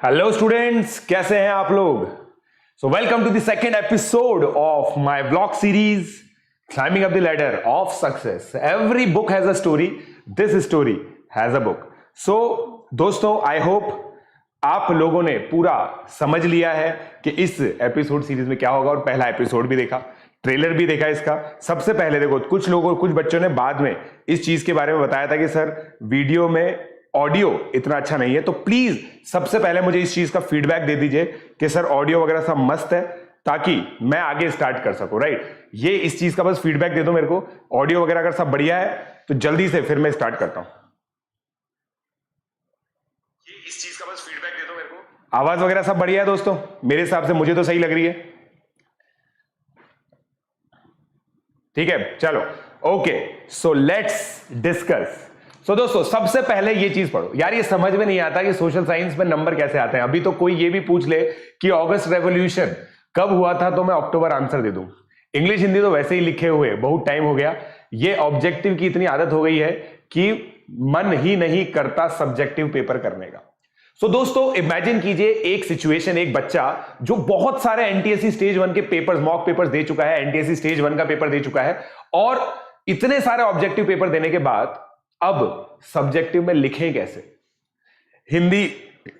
Hello students, कैसे हैं आप लोग। So welcome to the second episode of my blog series climbing up the ladder of success. Every book has a story, this story has a book. So दोस्तों, I hope आप लोगों ने पूरा समझ लिया है कि इस एपिसोड सीरीज में क्या होगा, और पहला एपिसोड भी देखा, ट्रेलर भी देखा इसका। सबसे पहले देखो, कुछ बच्चों ने बाद में इस चीज के बारे में बताया था कि सर वीडियो में ऑडियो इतना अच्छा नहीं है, तो प्लीज सबसे पहले मुझे इस चीज का फीडबैक दे दीजिए कि सर ऑडियो वगैरह सब मस्त है, ताकि मैं आगे स्टार्ट कर सकूं। राइट, ये इस चीज का बस फीडबैक दे दो मेरे को। ऑडियो वगैरह अगर सब बढ़िया है तो जल्दी से फिर मैं स्टार्ट करता हूं। ये इस चीज का बस फीडबैक दे दो मेरे को। आवाज वगैरह सब बढ़िया है दोस्तों, मेरे हिसाब से मुझे तो सही लग रही है। ठीक है, चलो ओके, सो लेट्स डिस्कस। सो दोस्तों, सबसे पहले ये चीज पढ़ो यार। ये समझ में नहीं आता कि सोशल साइंस में नंबर कैसे आते हैं। अभी तो कोई ये भी पूछ ले कि अगस्त रेवोल्यूशन कब हुआ था, तो मैं अक्टूबर आंसर दे दूं। इंग्लिश हिंदी तो वैसे ही लिखे हुए बहुत टाइम हो गया। ये ऑब्जेक्टिव की इतनी आदत हो गई है कि मन ही नहीं करता सब्जेक्टिव पेपर करने का। सो दोस्तों, इमेजिन कीजिए एक सिचुएशन, एक बच्चा जो बहुत सारे एनटीएससी स्टेज 1 के पेपर्स, मॉक पेपर्स दे चुका है, एनटीएससी स्टेज 1 का पेपर दे चुका है, और इतने सारे ऑब्जेक्टिव पेपर देने के बाद अब सब्जेक्टिव में लिखें कैसे। हिंदी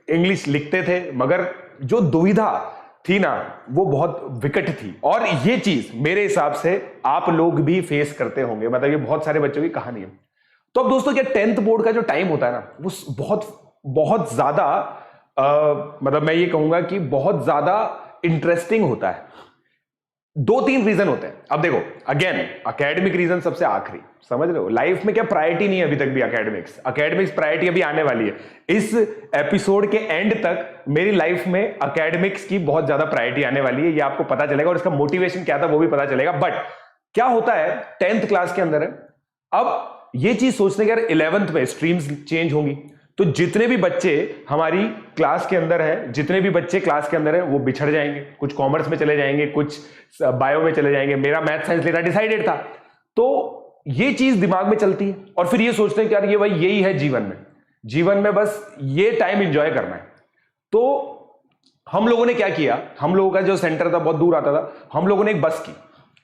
इंग्लिश लिखते थे, मगर जो दुविधा थी ना, वो बहुत विकट थी। और ये चीज मेरे हिसाब से आप लोग भी फेस करते होंगे, मतलब ये बहुत सारे बच्चों की कहानी है। तो अब दोस्तों, क्या 10th बोर्ड का जो टाइम होता है ना, वो बहुत ज्यादा मतलब मैं ये कहूंगा कि बहुत ज्यादा इंटरेस्टिंग होता है। 2-3 रीजन होते हैं। अब देखो, अगेन एकेडमिक रीजन सबसे आखिरी, समझ रहे हो। लाइफ में क्या प्रायोरिटी नहीं है अभी तक भी एकेडमिक्स प्रायोरिटी अभी आने वाली है। इस एपिसोड के एंड तक मेरी लाइफ में एकेडमिक्स की बहुत ज्यादा प्रायोरिटी आने वाली है, ये आपको पता चलेगा, और इसका मोटिवेशन क्या था वो भी पता चलेगा। बट क्या होता है, 10th क्लास के अंदर है, अब ये चीज सोचने के, 11th में स्ट्रीम्स चेंज होंगी, तो जितने भी बच्चे हमारी क्लास के अंदर हैं, जितने भी बच्चे क्लास के अंदर हैं, वो बिछड़ जाएंगे। कुछ कॉमर्स में चले जाएंगे, कुछ बायो में चले जाएंगे। मेरा मैथ साइंस लेना डिसाइडेड था, तो ये चीज दिमाग में चलती है, और फिर ये सोचते हैं कि यार ये भाई यही है जीवन में बस ये टाइम एंजॉय करना है। तो हम लोगों ने क्या किया, हम लोगों का जो सेंटर था बहुत दूर आता था, हम लोगों ने एक बस की।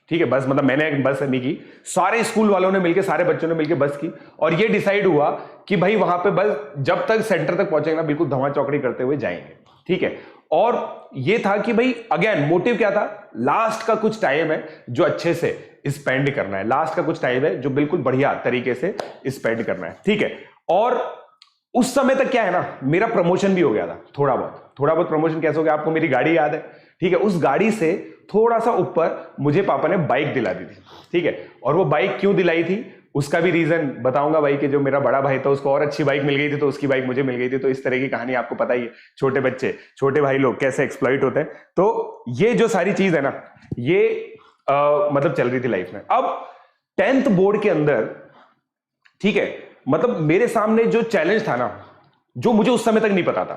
ठीक है, बस मतलब मैंने एक बस नहीं की, सारे स्कूल वालों ने मिलकर, सारे बच्चों ने मिलकर बस की, और ये डिसाइड हुआ कि भाई वहां पे बस जब तक सेंटर तक पहुंचेंगे ना, बिल्कुल धमा चौकड़ी करते हुए जाएंगे। ठीक है, और ये था कि भाई अगेन मोटिव क्या था, लास्ट का कुछ टाइम है जो अच्छे से स्पेंड करना है, लास्ट का कुछ टाइम है जो बिल्कुल बढ़िया तरीके से स्पेंड करना है। ठीक है, और उस समय तक क्या है ना, मेरा प्रमोशन भी हो गया था थोड़ा बहुत प्रमोशन कैसे हो गया, आपको मेरी गाड़ी याद है। ठीक है, उस गाड़ी से थोड़ा सा ऊपर मुझे पापा ने बाइक दिला दी थी। ठीक है, और वो बाइक क्यों दिलाई थी उसका भी रीजन बताऊंगा भाई, कि जो मेरा बड़ा भाई था उसको और अच्छी बाइक मिल गई थी, तो उसकी बाइक मुझे मिल गई थी। तो इस तरह की कहानी आपको पता ही है, छोटे बच्चे, छोटे भाई लोग कैसे एक्सप्लॉइट होते हैं। तो ये जो सारी चीज है ना, ये मतलब चल रही थी लाइफ में। अब 10th बोर्ड के अंदर, ठीक है, मतलब मेरे सामने जो चैलेंज था ना, जो मुझे उस समय तक नहीं पता था,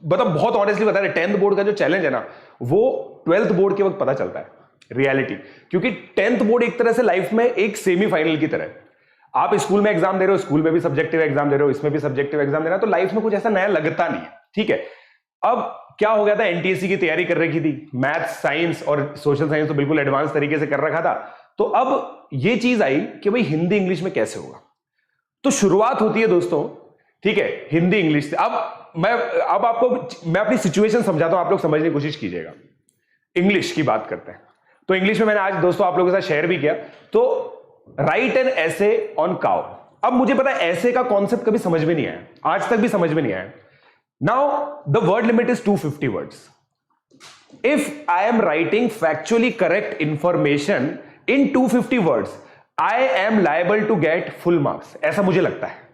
मतलब बहुत ऑनेस्टली बता रहे, 10th बोर्ड का जो चैलेंज है ना, वो 12th बोर्ड के वक्त पता चलता है रियलिटी। क्योंकि 10th बोर्ड एक तरह से लाइफ में एक सेमीफाइनल की तरह है। आप स्कूल में एग्जाम दे रहे हो, स्कूल में भी सब्जेक्टिव एग्जाम दे रहे हो, इसमें भी सब्जेक्टिव एग्जाम दे रहे हो, तो लाइफ में कुछ ऐसा नया लगता नहीं है। ठीक है, अब क्या हो गया था, एनटीएससी की तैयारी कर रखी थी, मैथ साइंस और सोशल साइंस तो बिल्कुल एडवांस तरीके से कर रखा था। तो अब ये चीज आई कि भाई हिंदी इंग्लिश में कैसे होगा। तो शुरुआत होती है दोस्तों, ठीक है, हिंदी इंग्लिश से। अब मैं अपनी सिचुएशन समझाता हूं, आप लोग समझने की कोशिश कीजिएगा। इंग्लिश की बात करते हैं, तो इंग्लिश में मैंने आज दोस्तों आप लोगों के साथ शेयर भी किया। तो right an essay on cow. अब मुझे पता है ऐसे का कॉन्सेप्ट कभी समझ में नहीं आया, आज तक भी समझ में नहीं आया। Now the word limit is 250 words. If I am writing factually correct information in 250 words, I am liable to get full marks, ऐसा मुझे लगता है।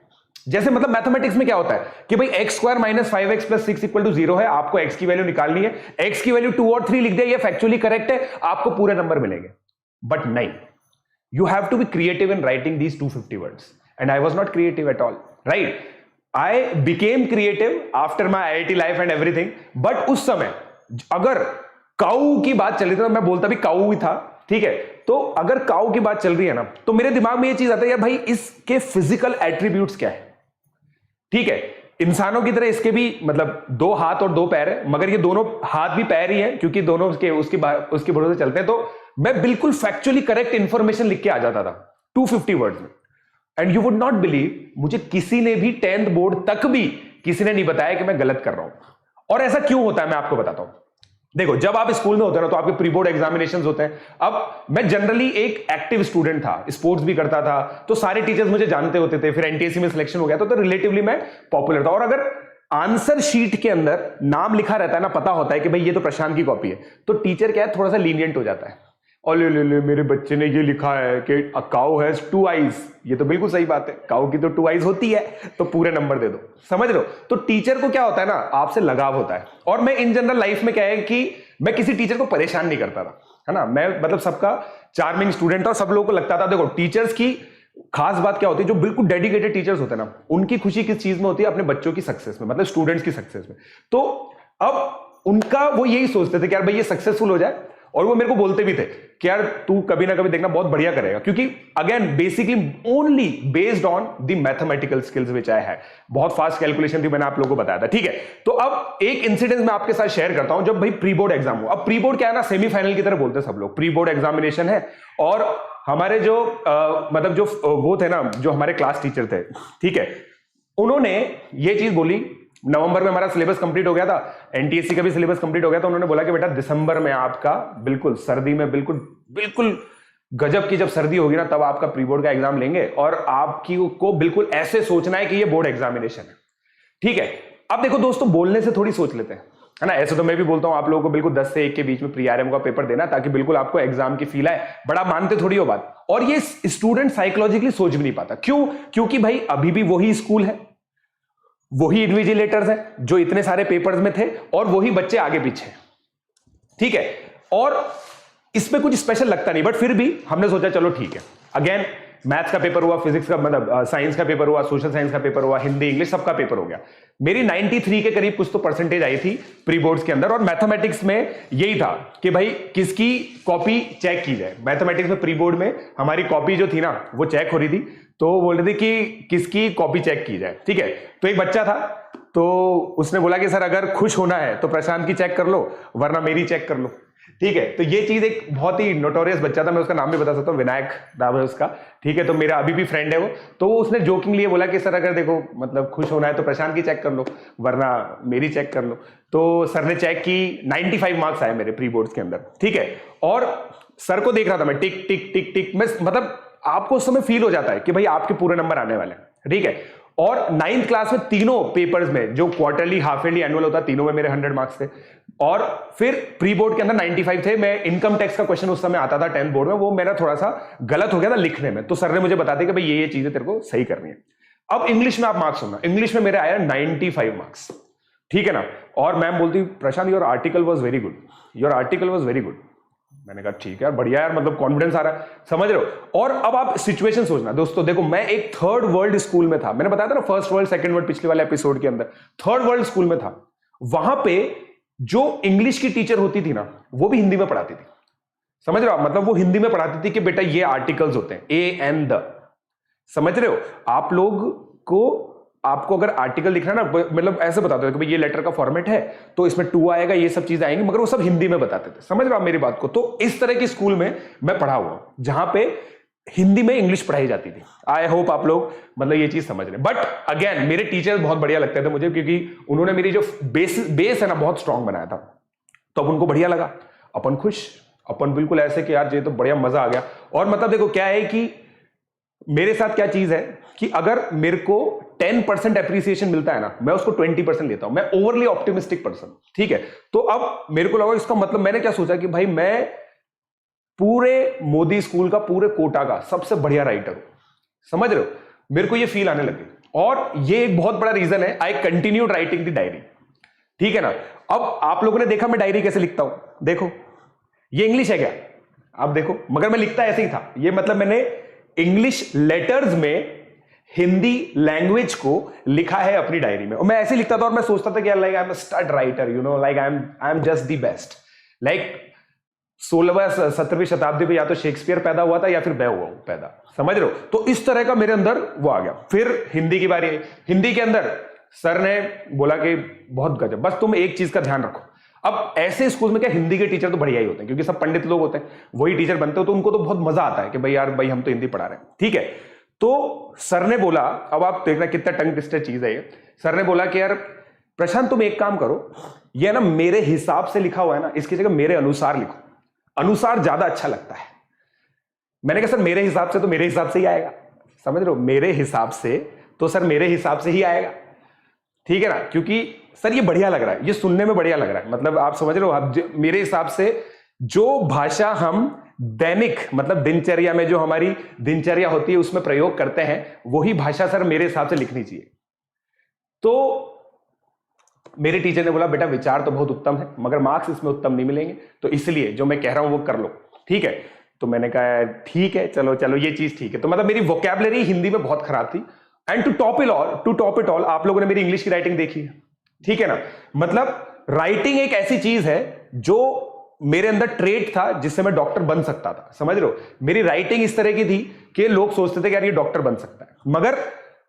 जैसे मतलब मैथमेटिक्स में क्या होता है कि भाई x² - 5x + 6 = 0 है, आपको x की वैल्यू निकालनी है, x की वैल्यू 2 और 3 लिख दिया, ये फैक्चुअली करेक्ट है, आपको पूरे नंबर मिलेंगे। बट नहीं, you have to be creative in writing these 250 words, and I was not creative at all. Right, I became creative after my IIT life and everything. But उस समय अगर काऊ की बात चल रही थी, तो मैं बोलता भी काऊ ही था। ठीक है, तो अगर काऊ की बात चल रही है ना, तो मेरे दिमाग में ये चीज आता है यार भाई इसके फिजिकल एट्रीब्यूट्स क्या है। ठीक है, इंसानों की तरह इसके भी मतलब 2 हाथ और 2 पैर है, मगर ये दोनों हाथ भी पैर ही हैं क्योंकि दोनों उसके भरोसे चलते हैं। तो मैं बिल्कुल फैक्चुअली करेक्ट इंफॉर्मेशन लिख के आ जाता था 250 वर्ड्स में। And you would not believe, मुझे किसी ने भी 10th बोर्ड तक भी किसी ने नहीं बताया कि मैं गलत कर रहा हूं। और ऐसा क्यों होता है मैं आपको बताता हूं। देखो, जब आप स्कूल में होते हैं ना तो आपके प्री बोर्ड एग्जामिनेशंस होते हैं। अब मैं जनरली एक एक्टिव स्टूडेंट था, स्पोर्ट्स भी करता था, तो सारे टीचर्स मुझे जानते होते थे। फिर एनटीएससी में सिलेक्शन हो गया तो रिलेटिवली मैं पॉपुलर था। और अगर आंसर शीट के अंदर नाम लिखा रहता है ना, पता होता है कि भाई ये तो प्रशांत की कॉपी है, तो टीचर क्या है, थोड़ा सा लीनियंट हो जाता है। और ले मेरे बच्चे ने ये लिखा है कि अ काउ हैज 2 आईज, ये तो बिल्कुल सही बात है, काउ की तो 2 आईज होती है, तो पूरे नंबर दे दो। समझ रहे हो? तो टीचर को क्या होता है ना, आपसे लगाव होता है। और मैं इन जनरल लाइफ में क्या है कि मैं किसी टीचर को परेशान नहीं करता था, है ना। मैं मतलब सबका चार्मिंग स्टूडेंट, और सब लोगों को लगता था, देखो टीचर्स की खास बात क्या होती है, जो बिल्कुल डेडिकेटेड टीचर्स होते हैं ना, उनकी खुशी किस चीज में होती है, अपने बच्चों की सक्सेस में, मतलब स्टूडेंट्स की सक्सेस में। तो अब उनका वो यही सोचते थे कि यार भाई ये सक्सेसफुल हो जाए, और वो मेरे को बोलते भी थे कि यार तू कभी ना कभी देखना बहुत बढ़िया करेगा, क्योंकि again basically only based on the mathematical skills which I है। बहुत फास्ट कैलकुलेशन थी, मैंने आप लोगों को बताया था, ठीक है। तो अब एक इंसिडेंस मैं आपके साथ शेयर करता हूं। जब भाई प्री बोर्ड एग्जाम हो, अब प्री बोर्ड क्या है ना, सेमीफाइनल की तरह बोलते हैं सब लोग। प्री बोर्ड एग्जामिनेशन है, और हमारे जो मतलब जो वो थे ना, जो हमारे क्लास टीचर थे, ठीक है, उन्होंने ये चीज बोली। नवंबर में हमारा सिलेबस कंप्लीट हो गया था, एनटीएससी का भी सिलेबस कंप्लीट हो गया था। उन्होंने बोला कि बेटा दिसंबर में आपका बिल्कुल सर्दी में बिल्कुल गजब की जब सर्दी होगी ना, तब आपका प्री बोर्ड का एग्जाम लेंगे, और आपकी को बिल्कुल ऐसे सोचना है कि ये बोर्ड एग्जामिनेशन है, ठीक है। अब देखो दोस्तों, बोलने से थोड़ी सोच लेते हैं, है ना। ऐसे तो मैं भी बोलता हूं आप लोगों को बिल्कुल 10 से 1 के बीच में प्री आरएम का पेपर देना, ताकि बिल्कुल आपको एग्जाम की फील आए। बड़ा मानते थोड़ी हो बात। और ये स्टूडेंट साइकोलॉजिकली सोच भी नहीं पाता। क्यों? क्योंकि भाई अभी भी वही स्कूल है, वही इन्विजिलेटर्स हैं जो इतने सारे पेपर्स में थे, और वही बच्चे आगे पीछे, ठीक है। और इसमें कुछ स्पेशल लगता नहीं, बट फिर भी हमने सोचा चलो ठीक है। अगेन मैथ्स का पेपर हुआ, फिजिक्स का मतलब साइंस का पेपर हुआ, सोशल साइंस का पेपर हुआ, हिंदी इंग्लिश सबका पेपर हो गया। मेरी 93 के करीब कुछ तो परसेंटेज आई थी प्री बोर्ड्स के अंदर। और मैथमेटिक्स में यही था कि भाई किसकी कॉपी चेक की जाए। मैथमेटिक्स में प्री बोर्ड में हमारी कॉपी जो थी ना, वो चेक हो रही थी, तो वो बोल रहे थे कि किसकी कॉपी चेक की जाए, ठीक है। तो एक बच्चा था, तो उसने बोला कि सर अगर खुश होना है तो प्रशांत की चेक कर लो, वरना मेरी चेक कर लो, ठीक है। तो ये चीज एक बहुत ही नोटोरियस बच्चा था, मैं उसका नाम भी बता सकता हूँ, विनायक नाम है उसका, ठीक है। तो मेरा अभी भी फ्रेंड है वो। तो उसने जोकिंगली ये बोला कि सर अगर देखो मतलब खुश होना है तो प्रशांत की चेक कर लो, वरना मेरी चेक कर लो। तो सर ने चेक की, 95 मार्क्स आए मेरे प्री बोर्ड्स के अंदर, ठीक है। और सर को देख रहा था मैं, टिक टिक टिक टिक, मैं मतलब आपको उस समय फील हो जाता है कि भाई आपके पूरे नंबर आने वाले हैं, ठीक है। और 9th क्लास में तीनों पेपर्स में, जो क्वार्टरली, हाफ ईयरली, एनुअल होता, तीनों में मेरे 100 मार्क्स थे। और फिर प्री बोर्ड के अंदर 95 थे। मैं इनकम टैक्स का क्वेश्चन उस समय आता था 10th बोर्ड में, वो मेरा थोड़ा सा गलत हो गया था लिखने में, तो सर ने मुझे बता दिया कि भाई ये चीजें तेरे को सही करनी है। अब इंग्लिश में आप मार्क्स सुनना, इंग्लिश में मेरे आया 95 मार्क्स, ठीक है ना। और मैम बोलती Prashant your article was very good, your article was very good. मैंने कहा ठीक है यार, बढ़िया यार, मतलब कॉन्फिडेंस आ रहा है, समझ रहे हो। और अब आप सिचुएशन सोचना दोस्तों, देखो मैं एक 3rd वर्ल्ड स्कूल में था। मैंने बताया था ना, 1st वर्ल्ड 2nd वर्ल्ड पिछले वाले एपिसोड के अंदर, 3rd वर्ल्ड स्कूल में था। वहां पे जो इंग्लिश की टीचर होती थी ना, वो भी हिंदी में पढ़ाती थी, समझ रहे हो। मतलब वो हिंदी में पढ़ाती थी कि बेटा ये आर्टिकल्स होते हैं, ए एंड द, समझ रहे हो। आप लोग को, आपको अगर आर्टिकल लिखना ना, मतलब ऐसे बताते थे कि भाई ये लेटर का फॉर्मेट है, तो इसमें टू आएगा, ये सब चीजें आएंगी, मगर वो सब हिंदी में बताते थे, समझ रहे हो आप मेरी बात को। तो इस तरह की स्कूल में मैं पढ़ा हुआ, जहां पे हिंदी में इंग्लिश पढ़ाई जाती थी। आई होप आप लोग मतलब ये चीज समझ रहे हैं। बट अगेन मेरे टीचर्स बहुत बढ़िया लगते थे मुझे, क्योंकि उन्होंने मेरी जो बेस है ना, बहुत स्ट्रांग बनाया था। तो अब उनको बढ़िया लगा, अपन खुश, अपन बिल्कुल ऐसे कि यार ये तो बढ़िया मजा आ गया। और मतलब देखो क्या है कि मेरे साथ क्या चीज है कि अगर मेरे को 10% एप्रिसिएशन मिलता है ना, मैं उसको 20% लेता हूं। मैं ओवरली ऑप्टिमिस्टिक पर्सन, ठीक है। तो अब मेरे को लगा, इसका मतलब मैंने क्या सोचा कि भाई मैं पूरे मोदी स्कूल का, पूरे कोटा का सबसे बढ़िया राइटर हूं, समझ रहे हो। मेरे को ये फील आने लगी, और ये एक बहुत बड़ा रीजन है, I continued writing the diary, ठीक है ना। अब आप लोगों ने देखा मैं डायरी कैसे लिखता हूं, देखो ये इंग्लिश है क्या, आप देखो, मगर मैं लिखता ऐसे ही था। ये मतलब मैंने इंग्लिश लेटर्स में हिंदी लैंग्वेज को लिखा है अपनी डायरी में, और मैं ऐसे लिखता था। और मैं सोचता था कि like I am a stud writer, you know, like I am just the best. Like 16वीं 17वीं शताब्दी में या तो शेक्सपियर पैदा हुआ था या फिर मैं हुआ पैदा, समझ रहे हो। तो इस तरह का मेरे अंदर वो आ गया। फिर हिंदी की बारी, हिंदी के अंदर सर ने बोला कि बहुत गजब, बस तुम एक चीज का ध्यान रखो। अब ऐसे स्कूल में क्या, हिंदी के टीचर तो बढ़िया ही होते हैं क्योंकि सब पंडित लोग होते हैं, वही टीचर बनते हो, तो उनको तो बहुत मजा आता है कि भाई यार भाई हम तो हिंदी पढ़ा रहे हैं, ठीक है। तो सर ने बोला, अब आप देखना कितना टंग ट्विस्टेड चीज है ये। सर ने बोला कि यार प्रशांत तुम एक काम करो, ये ना मेरे हिसाब से लिखा हुआ है ना, इसकी जगह मेरे अनुसार लिखो, अनुसार ज्यादा अच्छा लगता है। मैंने कहा सर मेरे हिसाब से तो मेरे हिसाब से ही आएगा, समझ रहे हो, मेरे हिसाब से तो सर मेरे हिसाब से ही आएगा, ठीक है ना, क्योंकि सर ये बढ़िया लग रहा है, ये सुनने में बढ़िया लग रहा है, मतलब आप समझ रहे हो, आप मेरे हिसाब से जो भाषा हम दैनिक मतलब दिनचर्या में, जो हमारी दिनचर्या होती है उसमें प्रयोग करते हैं, वही भाषा सर मेरे हिसाब से लिखनी चाहिए। तो मेरे टीचर ने बोला बेटा विचार तो बहुत उत्तम है मगर मार्क्स इसमें उत्तम नहीं मिलेंगे, तो इसलिए जो मैं कह रहा हूं वो कर लो, ठीक है। तो मैंने कहा ठीक है, चलो चलो ये चीज ठीक है। तो मतलब मेरी वोकैबुलरी हिंदी में बहुत खराब थी, and to top it all आप लोगों ने मेरी इंग्लिश की राइटिंग देखी है, ठीक है ना, मतलब राइटिंग एक ऐसी चीज है जो मेरे अंदर ट्रेट था जिससे मैं डॉक्टर बन सकता था, समझ रहे हो। मेरी राइटिंग इस तरह की थी कि लोग सोचते थे कि यार ये डॉक्टर बन सकता है, मगर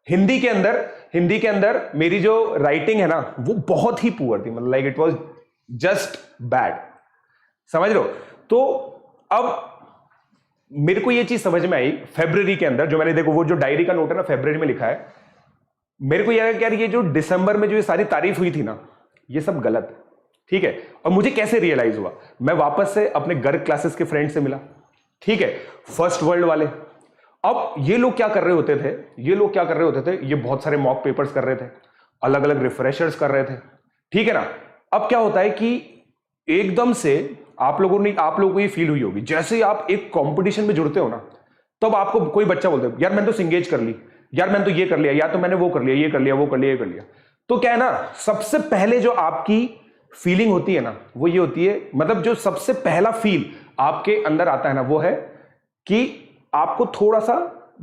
हिंदी के अंदर मेरी जो राइटिंग है ना वो बहुत ही पुअर थी, मतलब like it was just bad, समझ रहे हो। तो अब मेरे को ये चीज समझ में आई फरवरी के अंदर, जो मैंने देखो वो जो डायरी का नोट है ना फरवरी में लिखा है, मेरे को यार यार ये जो दिसंबर में जो ये सारी तारीफ हुई थी ना ये सब गलत है, ठीक है। और मुझे कैसे रियलाइज हुआ, मैं वापस से अपने गर्ग क्लासेस के फ्रेंड से मिला, ठीक है, फर्स्ट वर्ल्ड वाले। अब ये लोग क्या कर रहे होते थे, ये बहुत सारे मॉक पेपर्स कर रहे थे, अलग अलग रिफ्रेशर्स कर रहे थे, ठीक है ना। अब क्या होता है कि एकदम से आप लोगों को ये फील हुई होगी, जैसे ही आप एक कंपटीशन में जुड़ते हो ना, तब आपको कोई बच्चा बोलता है यार मैंने तो सिंगेज कर ली, यार मैंने तो ये कर लिया, या तो मैंने वो कर लिया, ये कर लिया, वो कर लिया, ये कर लिया। तो क्या है ना, सबसे पहले जो आपकी फीलिंग होती है ना वो ये होती है, मतलब जो सबसे पहला फील आपके अंदर आता है ना वो है कि आपको थोड़ा सा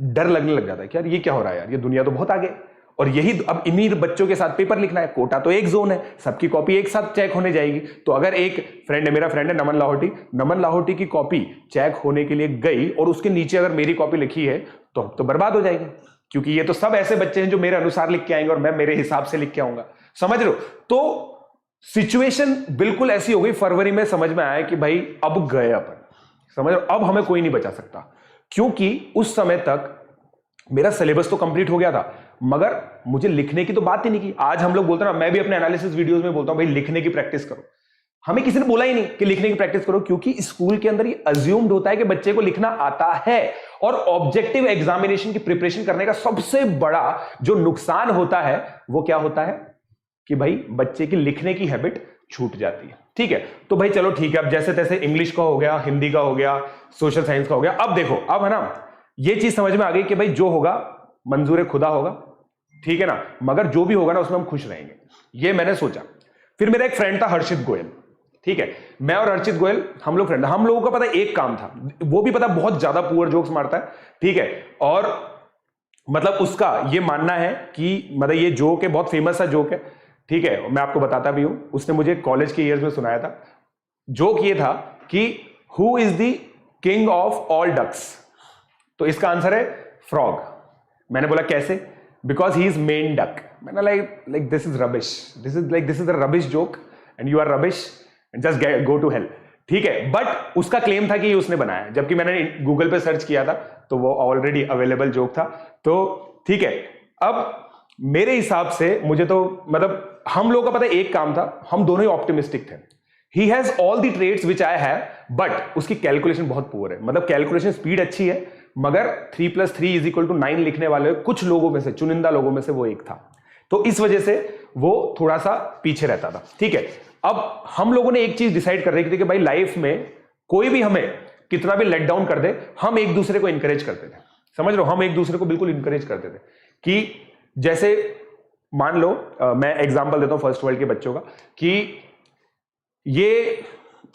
डर लगने लग जाता है कि यार ये क्या हो रहा है, यार ये दुनिया तो बहुत आगे। और यही अब इन्हीं बच्चों के साथ पेपर लिखना है, कोटा तो एक जोन है, सबकी कॉपी एक साथ चेक होने जाएगी। तो अगर एक फ्रेंड है, मेरा फ्रेंड है नमन लाहौटी की कॉपी चेक होने के लिए गई और उसके नीचे अगर मेरी कॉपी लिखी है तो बर्बाद हो जाएगी, क्योंकि ये तो सब ऐसे बच्चे हैं जो मेरे अनुसार लिख के आएंगे और मैं मेरे हिसाब से लिख के आऊंगा, समझ रहे हो। तो सिचुएशन बिल्कुल ऐसी हो गई, फरवरी में समझ में आया कि भाई अब गए अपन, समझ रहे हो, अब हमें कोई नहीं बचा सकता, क्योंकि उस समय तक मेरा सिलेबस तो कंप्लीट हो गया था मगर मुझे लिखने की तो बात ही नहीं की। आज हम लोग बोलते हैं ना, मैं भी अपने एनालिसिस वीडियोस में बोलता हूं भाई लिखने की प्रैक्टिस करो, हमें किसी ने बोला ही नहीं कि लिखने की प्रैक्टिस करो, क्योंकि स्कूल के अंदर ये अज्यूम्ड होता है कि बच्चे को लिखना आता है। और ऑब्जेक्टिव एग्जामिनेशन की प्रिपरेशन करने का सबसे बड़ा जो नुकसान होता है वो क्या होता है कि भाई बच्चे की लिखने की हैबिट छूट जाती है, ठीक है। तो भाई चलो ठीक है, अब जैसे तैसे इंग्लिश का हो गया, हिंदी का हो गया, सोशल साइंस का हो गया। अब देखो, अब है ना ये चीज समझ में आ गई कि भाई जो होगा मंजूर खुदा होगा, ठीक है ना, मगर जो भी होगा ना उसमें हम खुश रहेंगे, ये मैंने सोचा। फिर मेरा एक फ्रेंड था हर्षित गोयल, ठीक है, मैं और हर्षित गोयल हम लोग फ्रेंड, हम लोगों का पता एक काम था, वो भी पता बहुत ज्यादा पुअर जोक्स मारता है, ठीक है, और मतलब उसका ये मानना है कि मतलब ये जोक है, बहुत फेमस सा जोक है, ठीक है, मैं आपको बताता भी हूं, उसने मुझे कॉलेज के ईयर्स में सुनाया था। जोक ये था कि who is the king of all ducks, तो इसका आंसर है फ्रॉग। मैंने बोला कैसे, because he is main duck. मैंने like this is rubbish, this is a rubbish joke and you are rubbish and just go to hell, ठीक है। But उसका क्लेम था कि ये उसने बनाया, जबकि मैंने गूगल पे सर्च किया था तो वो ऑलरेडी अवेलेबल जोक था। तो ठीक है, अब मेरे हिसाब से मुझे तो मतलब हम लोगों का पता एक काम था, हम दोनों ही ऑप्टिमिस्टिक थे। He has all the trades which I have, but उसकी कैलकुलेशन बहुत पुअर है, मतलब कैलकुलेशन स्पीड अच्छी है, मगर 3 + 3 = 9 लिखने वाले कुछ लोगों में से, चुनिंदा लोगों में से वो एक था, तो इस वजह से वो थोड़ा सा पीछे रहता था, ठीक है। अब हम लोगों ने एक चीज डिसाइड कर रही थी कि भाई लाइफ में कोई भी हमें कितना भी लेट डाउन कर दे, हम एक दूसरे को इंकरेज करते थे, समझ लो, हम एक दूसरे को बिल्कुल इंकरेज करते थे कि जैसे मान लो मैं एग्जांपल देता हूं फर्स्ट वर्ल्ड के बच्चों का, कि ये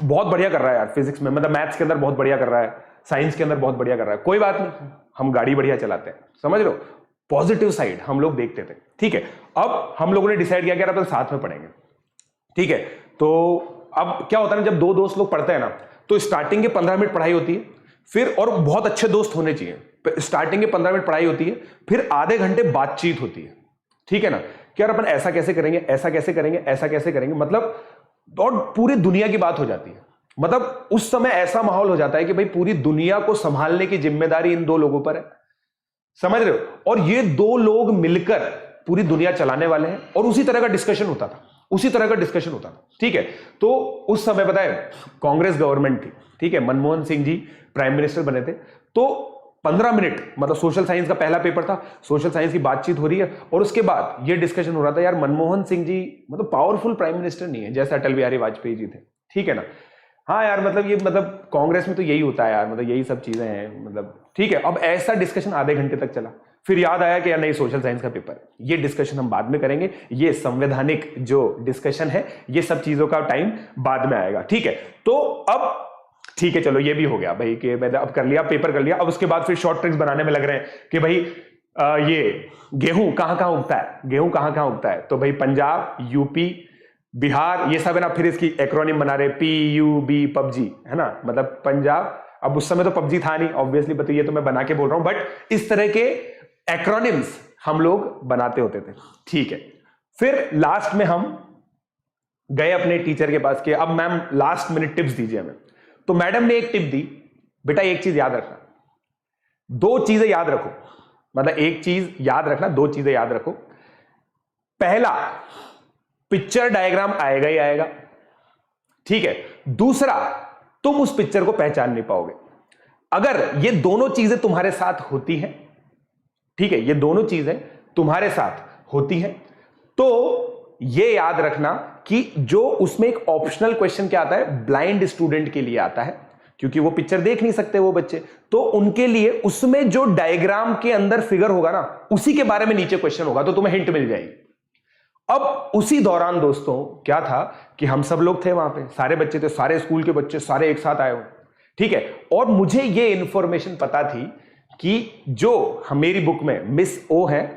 बहुत बढ़िया कर रहा है यार फिजिक्स में, मतलब मैथ्स के अंदर बहुत बढ़िया कर रहा है, साइंस के अंदर बहुत बढ़िया कर रहा है, कोई बात नहीं, हम गाड़ी बढ़िया चलाते हैं, समझ लो, पॉजिटिव साइड हम लोग देखते थे, ठीक है। अब हम लोगों ने डिसाइड किया कि यार अपन साथ में पढ़ेंगे, ठीक है। तो अब क्या होता है ना, जब दो दोस्त लोग पढ़ते हैं ना, तो स्टार्टिंग के 15 मिनट पढ़ाई होती है, फिर और बहुत अच्छे दोस्त होने चाहिए, स्टार्टिंग के 15 मिनट पढ़ाई होती है, फिर आधे घंटे बातचीत होती है, ठीक है ना, कि यार अपन ऐसा कैसे करेंगे, ऐसा कैसे करेंगे, ऐसा कैसे करेंगे, मतलब और पूरी दुनिया की बात हो जाती है। मतलब उस समय ऐसा माहौल हो जाता है कि भाई पूरी दुनिया को संभालने की जिम्मेदारी इन दो लोगों पर है, समझ रहे हो, और ये दो लोग मिलकर पूरी दुनिया चलाने वाले हैं। और उसी तरह का डिस्कशन होता था, उसी तरह का डिस्कशन होता था, ठीक है। तो उस समय पता है कांग्रेस गवर्नमेंट थी, ठीक है, मनमोहन सिंह जी प्राइम मिनिस्टर बने थे। तो 15 मिनट मतलब सोशल साइंस का पहला पेपर था, सोशल साइंस की बातचीत हो रही है और उसके बाद ये डिस्कशन हो रहा था, यार मनमोहन सिंह जी मतलब पावरफुल प्राइम मिनिस्टर नहीं है जैसे अटल बिहारी वाजपेयी जी थे, ठीक है ना। हाँ यार मतलब ये मतलब कांग्रेस में तो यही होता है यार, मतलब यही सब चीजें हैं, मतलब ठीक है। अब ऐसा डिस्कशन आधे घंटे तक चला, फिर याद आया कि यार नहीं सोशल साइंस का पेपर, ये डिस्कशन हम बाद में करेंगे, ये संवैधानिक जो डिस्कशन है ये सब चीजों का टाइम बाद में आएगा, ठीक है। तो अब ठीक है चलो ये भी हो गया भाई कि मैंने अब कर लिया, पेपर कर लिया। अब उसके बाद फिर शॉर्ट ट्रिक्स बनाने में लग रहे हैं कि भाई ये गेहूं कहां कहां उगता है, गेहूं कहां कहां उगता है, तो भाई पंजाब, यूपी, बिहार, ये सब है ना। फिर इसकी एक्रोनिम बना रहे PUB पबजी, है ना, मतलब पंजाब। अब उस समय तो पबजी था नहीं ऑब्वियसली, बता ये तो मैं बना के बोल रहा हूं, बट इस तरह के एक्रोनिम्स हम लोग बनाते होते थे, ठीक है। फिर लास्ट में हम गए अपने टीचर के पास कि अब मैम लास्ट मिनट टिप्स दीजिए हमें। तो मैडम ने एक टिप दी, बेटा एक चीज याद रखना, दो चीजें याद रखो, मतलब एक चीज याद रखना, दो चीजें याद रखो। पहला, पिक्चर डायग्राम आएगा ही आएगा, ठीक है। दूसरा, तुम उस पिक्चर को पहचान नहीं पाओगे। अगर ये दोनों चीजें तुम्हारे साथ होती हैं, ठीक है, ये दोनों चीजें तुम्हारे साथ होती हैं, तो ये याद रखना कि जो उसमें एक ऑप्शनल क्वेश्चन क्या आता है, ब्लाइंड स्टूडेंट के लिए आता है, क्योंकि वो पिक्चर देख नहीं सकते वो बच्चे, तो उनके लिए उसमें जो डायग्राम के अंदर फिगर होगा ना, उसी के बारे में नीचे क्वेश्चन होगा, तो तुम्हें हिंट मिल जाएगी। अब उसी दौरान दोस्तों क्या था कि हम सब लोग थे वहां पे, सारे बच्चे थे, सारे स्कूल के बच्चे सारे एक साथ आए हुए, ठीक है। और मुझे ये इंफॉर्मेशन पता थी कि जो मेरी बुक में मिस ओ है,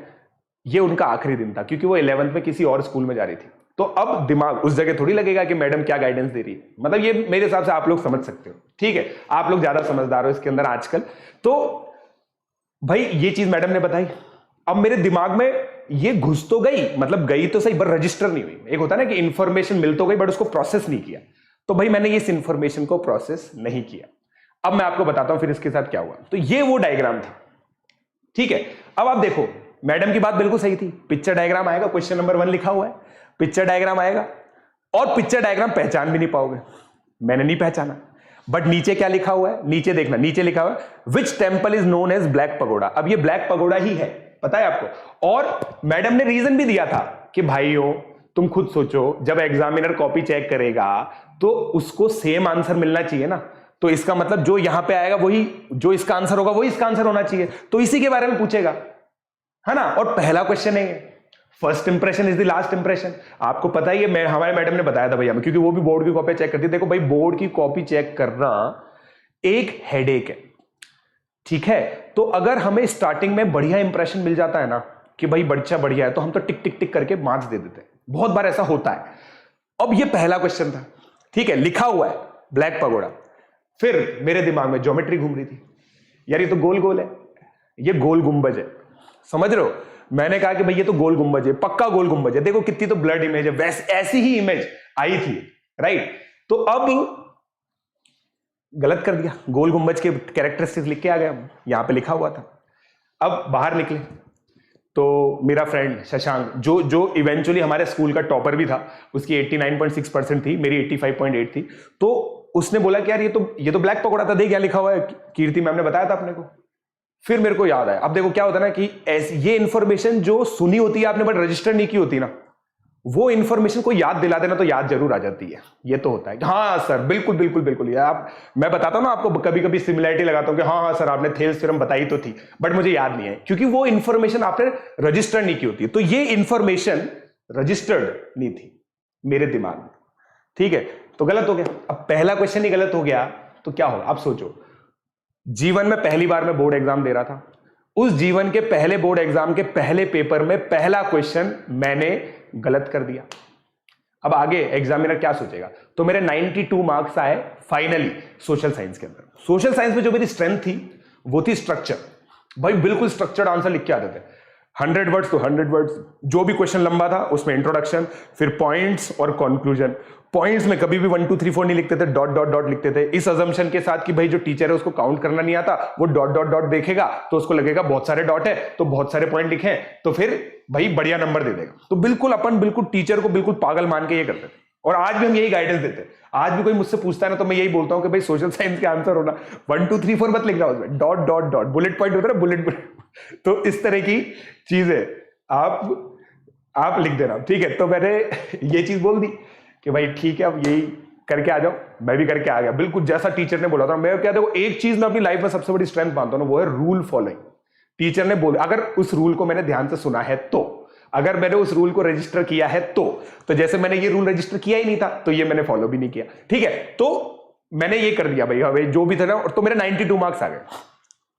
ये उनका आखिरी दिन था, क्योंकि वो 11th में किसी और स्कूल में जा रही थी। तो अब दिमाग उस जगह थोड़ी लगेगा कि मैडम क्या गाइडेंस दे रही है, मतलब ये मेरे हिसाब से आप लोग समझ सकते हो, ठीक है, आप लोग ज्यादा समझदार हो इसके अंदर आजकल। तो भाई ये चीज मैडम ने बताई, अब मेरे दिमाग में ये घुस तो गई, मतलब गई तो सही, पर रजिस्टर नहीं हुई। एक होता है ना कि इंफॉर्मेशन मिल तो गई बट उसको प्रोसेस नहीं किया, तो भाई मैंने इस इंफॉर्मेशन को प्रोसेस नहीं किया। अब मैं आपको बताता हूं फिर इसके साथ क्या हुआ। तो ये वो डायग्राम था, ठीक है। अब आप देखो मैडम की बात बिल्कुल सही थी, पिक्चर डायग्राम आएगा, क्वेश्चन नंबर 1 लिखा हुआ है, पिक्चर डायग्राम आएगा, और पिक्चर डायग्राम पहचान भी नहीं पाओगे। मैंने नहीं पहचाना, बट नीचे क्या लिखा हुआ है, नीचे देखना, नीचे लिखा हुआ है which temple is known as black pagoda. अब ये ब्लैक पगोडा ही है, पता है आपको। और मैडम ने रीजन भी दिया था कि भाइयों तुम खुद सोचो, जब एग्जामिनर कॉपी चेक करेगा तो उसको सेम आंसर मिलना चाहिए ना, तो इसका मतलब जो यहां पे आएगा वही, जो इसका आंसर होगा वही इसका आंसर होना चाहिए, तो इसी के बारे में पूछेगा, है ना। और पहला क्वेश्चन है first impression is the last impression. आपको पता ही है, हमारे मैडम ने बताया था भैया, क्योंकि वो भी बोर्ड की कॉपी चेक करती है। देखो भाई बोर्ड की कॉपी चेक करना एक हेडेक है, ठीक है। तो अगर हमें स्टार्टिंग में बढ़िया इंप्रेशन मिल जाता है ना कि भाई बच्चा बढ़िया है, तो हम तो टिक टिक टिक करके मार्क्स दे देते हैं, बहुत बार ऐसा होता है। अब ये पहला क्वेश्चन था, ठीक है, लिखा हुआ है ब्लैक पगोडा। फिर मेरे दिमाग में ज्योमेट्री घूम रही थी, यार ये तो गोल गोल है, ये गोल गुंबज है, समझ रहे हो। मैंने कहा कि भाई ये तो गोल गुंबज है, पक्का गोल गुंबज है, देखो कितनी तो ब्लड इमेज है, वैसे ऐसी ही इमेज आई थी, राइट। तो अब गलत कर दिया, गोल गुंबज के कैरेक्टरिस्टिक्स लिख के आ गया, यहां पे लिखा हुआ था। अब बाहर निकले तो मेरा फ्रेंड शशांक, जो इवेंचुअली हमारे स्कूल का टॉपर भी था, उसकी 89.6% थी, मेरी 85.8 थी। तो उसने बोला कि यार ये तो ब्लैक पकौड़ा था, देख क्या लिखा हुआ है, कीर्ति मैम ने बताया था अपने को। फिर मेरे को याद आया, अब देखो क्या होता है ना कि ये इंफॉर्मेशन जो सुनी होती है आपने बट रजिस्टर नहीं की होती ना, वो इंफॉर्मेशन को याद दिला देना तो याद जरूर आ जाती है। ये तो होता है कि हाँ सर बिल्कुल बिल्कुल बिल्कुल, ये आप, मैं बताता हूं ना आपको, कभी कभी सिमिलैरिटी लगाता हूं कि हाँ सर आपने थेल्स थ्योरम बताई तो थी बट मुझे याद नहीं है, क्योंकि वो इंफॉर्मेशन आपने रजिस्टर नहीं की होती। तो ये इंफॉर्मेशन रजिस्टर्ड नहीं थी मेरे दिमाग में, ठीक है। तो गलत हो गया। अब पहला क्वेश्चन ही गलत हो गया तो क्या होगा, आप सोचो। जीवन में पहली बार मैं बोर्ड एग्जाम दे रहा था, उस जीवन के पहले बोर्ड एग्जाम के पहले पेपर में पहला क्वेश्चन मैंने गलत कर दिया। अब आगे एग्जामिनर क्या सोचेगा। तो मेरे 92 मार्क्स आए फाइनली सोशल साइंस के अंदर। सोशल साइंस में जो मेरी स्ट्रेंथ थी वो थी स्ट्रक्चर, भाई बिल्कुल स्ट्रक्चर्ड आंसर लिख के आते थे। 100 वर्ड्स तो 100 वर्ड्स, जो भी क्वेश्चन लंबा था उसमें इंट्रोडक्शन, फिर पॉइंट्स और कंक्लूजन। पॉइंट्स में कभी भी 1 2 3 4 नहीं लिखते थे, डॉट डॉट डॉट लिखते थे, इस अजम्पशन के साथ कि भाई जो टीचर है उसको काउंट करना नहीं आता, वो डॉट डॉट डॉट देखेगा तो उसको लगेगा बहुत सारे डॉट है तो बहुत सारे पॉइंट लिखे तो फिर भाई बढ़िया नंबर दे देगा। तो बिल्कुल अपन बिल्कुल टीचर को बिल्कुल पागल मान के ये करते थे, और आज भी हम यही गाइडेंस देते हैं। आज भी कोई मुझसे पूछता है ना तो मैं यही बोलता हूं कि भाई सोशल साइंस के आंसर होना 1 2 3 4 मत लिखना, उसमें dot dot dot bullet point होता है ना, बुलेट। तो इस तरह की चीजें आप लिख देना, ठीक है। तो मैंने ये चीज बोल दी कि भाई ठीक है अब यही करके आ जाओ, मैं भी करके आ गया बिल्कुल जैसा टीचर ने बोला था। मैं क्या, देखो एक चीज मैं अपनी लाइफ में सबसे बड़ी स्ट्रेंथ मानता हूं ना, वो है रूल फॉलोइंग। टीचर ने बोला, अगर उस रूल को मैंने ध्यान से सुना है तो, अगर मैंने उस रूल को रजिस्टर किया है तो जैसे मैंने ये रूल रजिस्टर किया ही नहीं था तो ये मैंने फॉलो भी नहीं किया, ठीक है। तो मैंने ये कर दिया भाई जो भी था ना, तो मेरे 92 मार्क्स आ गए।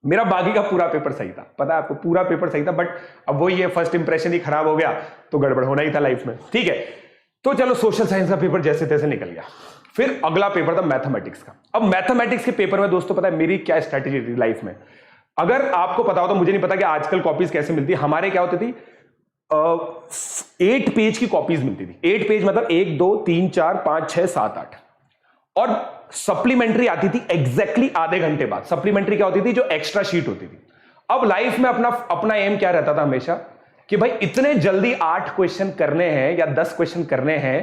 मेरा बाकी का पूरा पेपर सही था, पता है आपको, पूरा पेपर सही था, बट अब वो ये फर्स्ट इंप्रेशन ही खराब हो गया तो गड़बड़ होना ही था लाइफ में, ठीक है। तो चलो सोशल साइंस का पेपर जैसे तैसे निकल गया। फिर अगला पेपर था मैथमेटिक्स का। अब मैथमेटिक्स के पेपर में दोस्तों पता है मेरी क्या स्ट्रैटेजी थी लाइफ में, अगर आपको पता हो तो, मुझे नहीं पता कि आजकल कॉपीज कैसे मिलती है, हमारे क्या होती थी 8 पेज की कॉपीज मिलती थी। 8 पेज मतलब 1 2 3 4 5 6 7 8, और सप्लीमेंट्री आती थी एग्जैक्टली आधे घंटे बाद। सप्लीमेंट्री क्या होती थी, जो एक्स्ट्रा शीट होती थी। अब लाइफ में अपना एम क्या रहता था हमेशा कि भाई इतने जल्दी 8 क्वेश्चन करने हैं या 10 क्वेश्चन करने हैं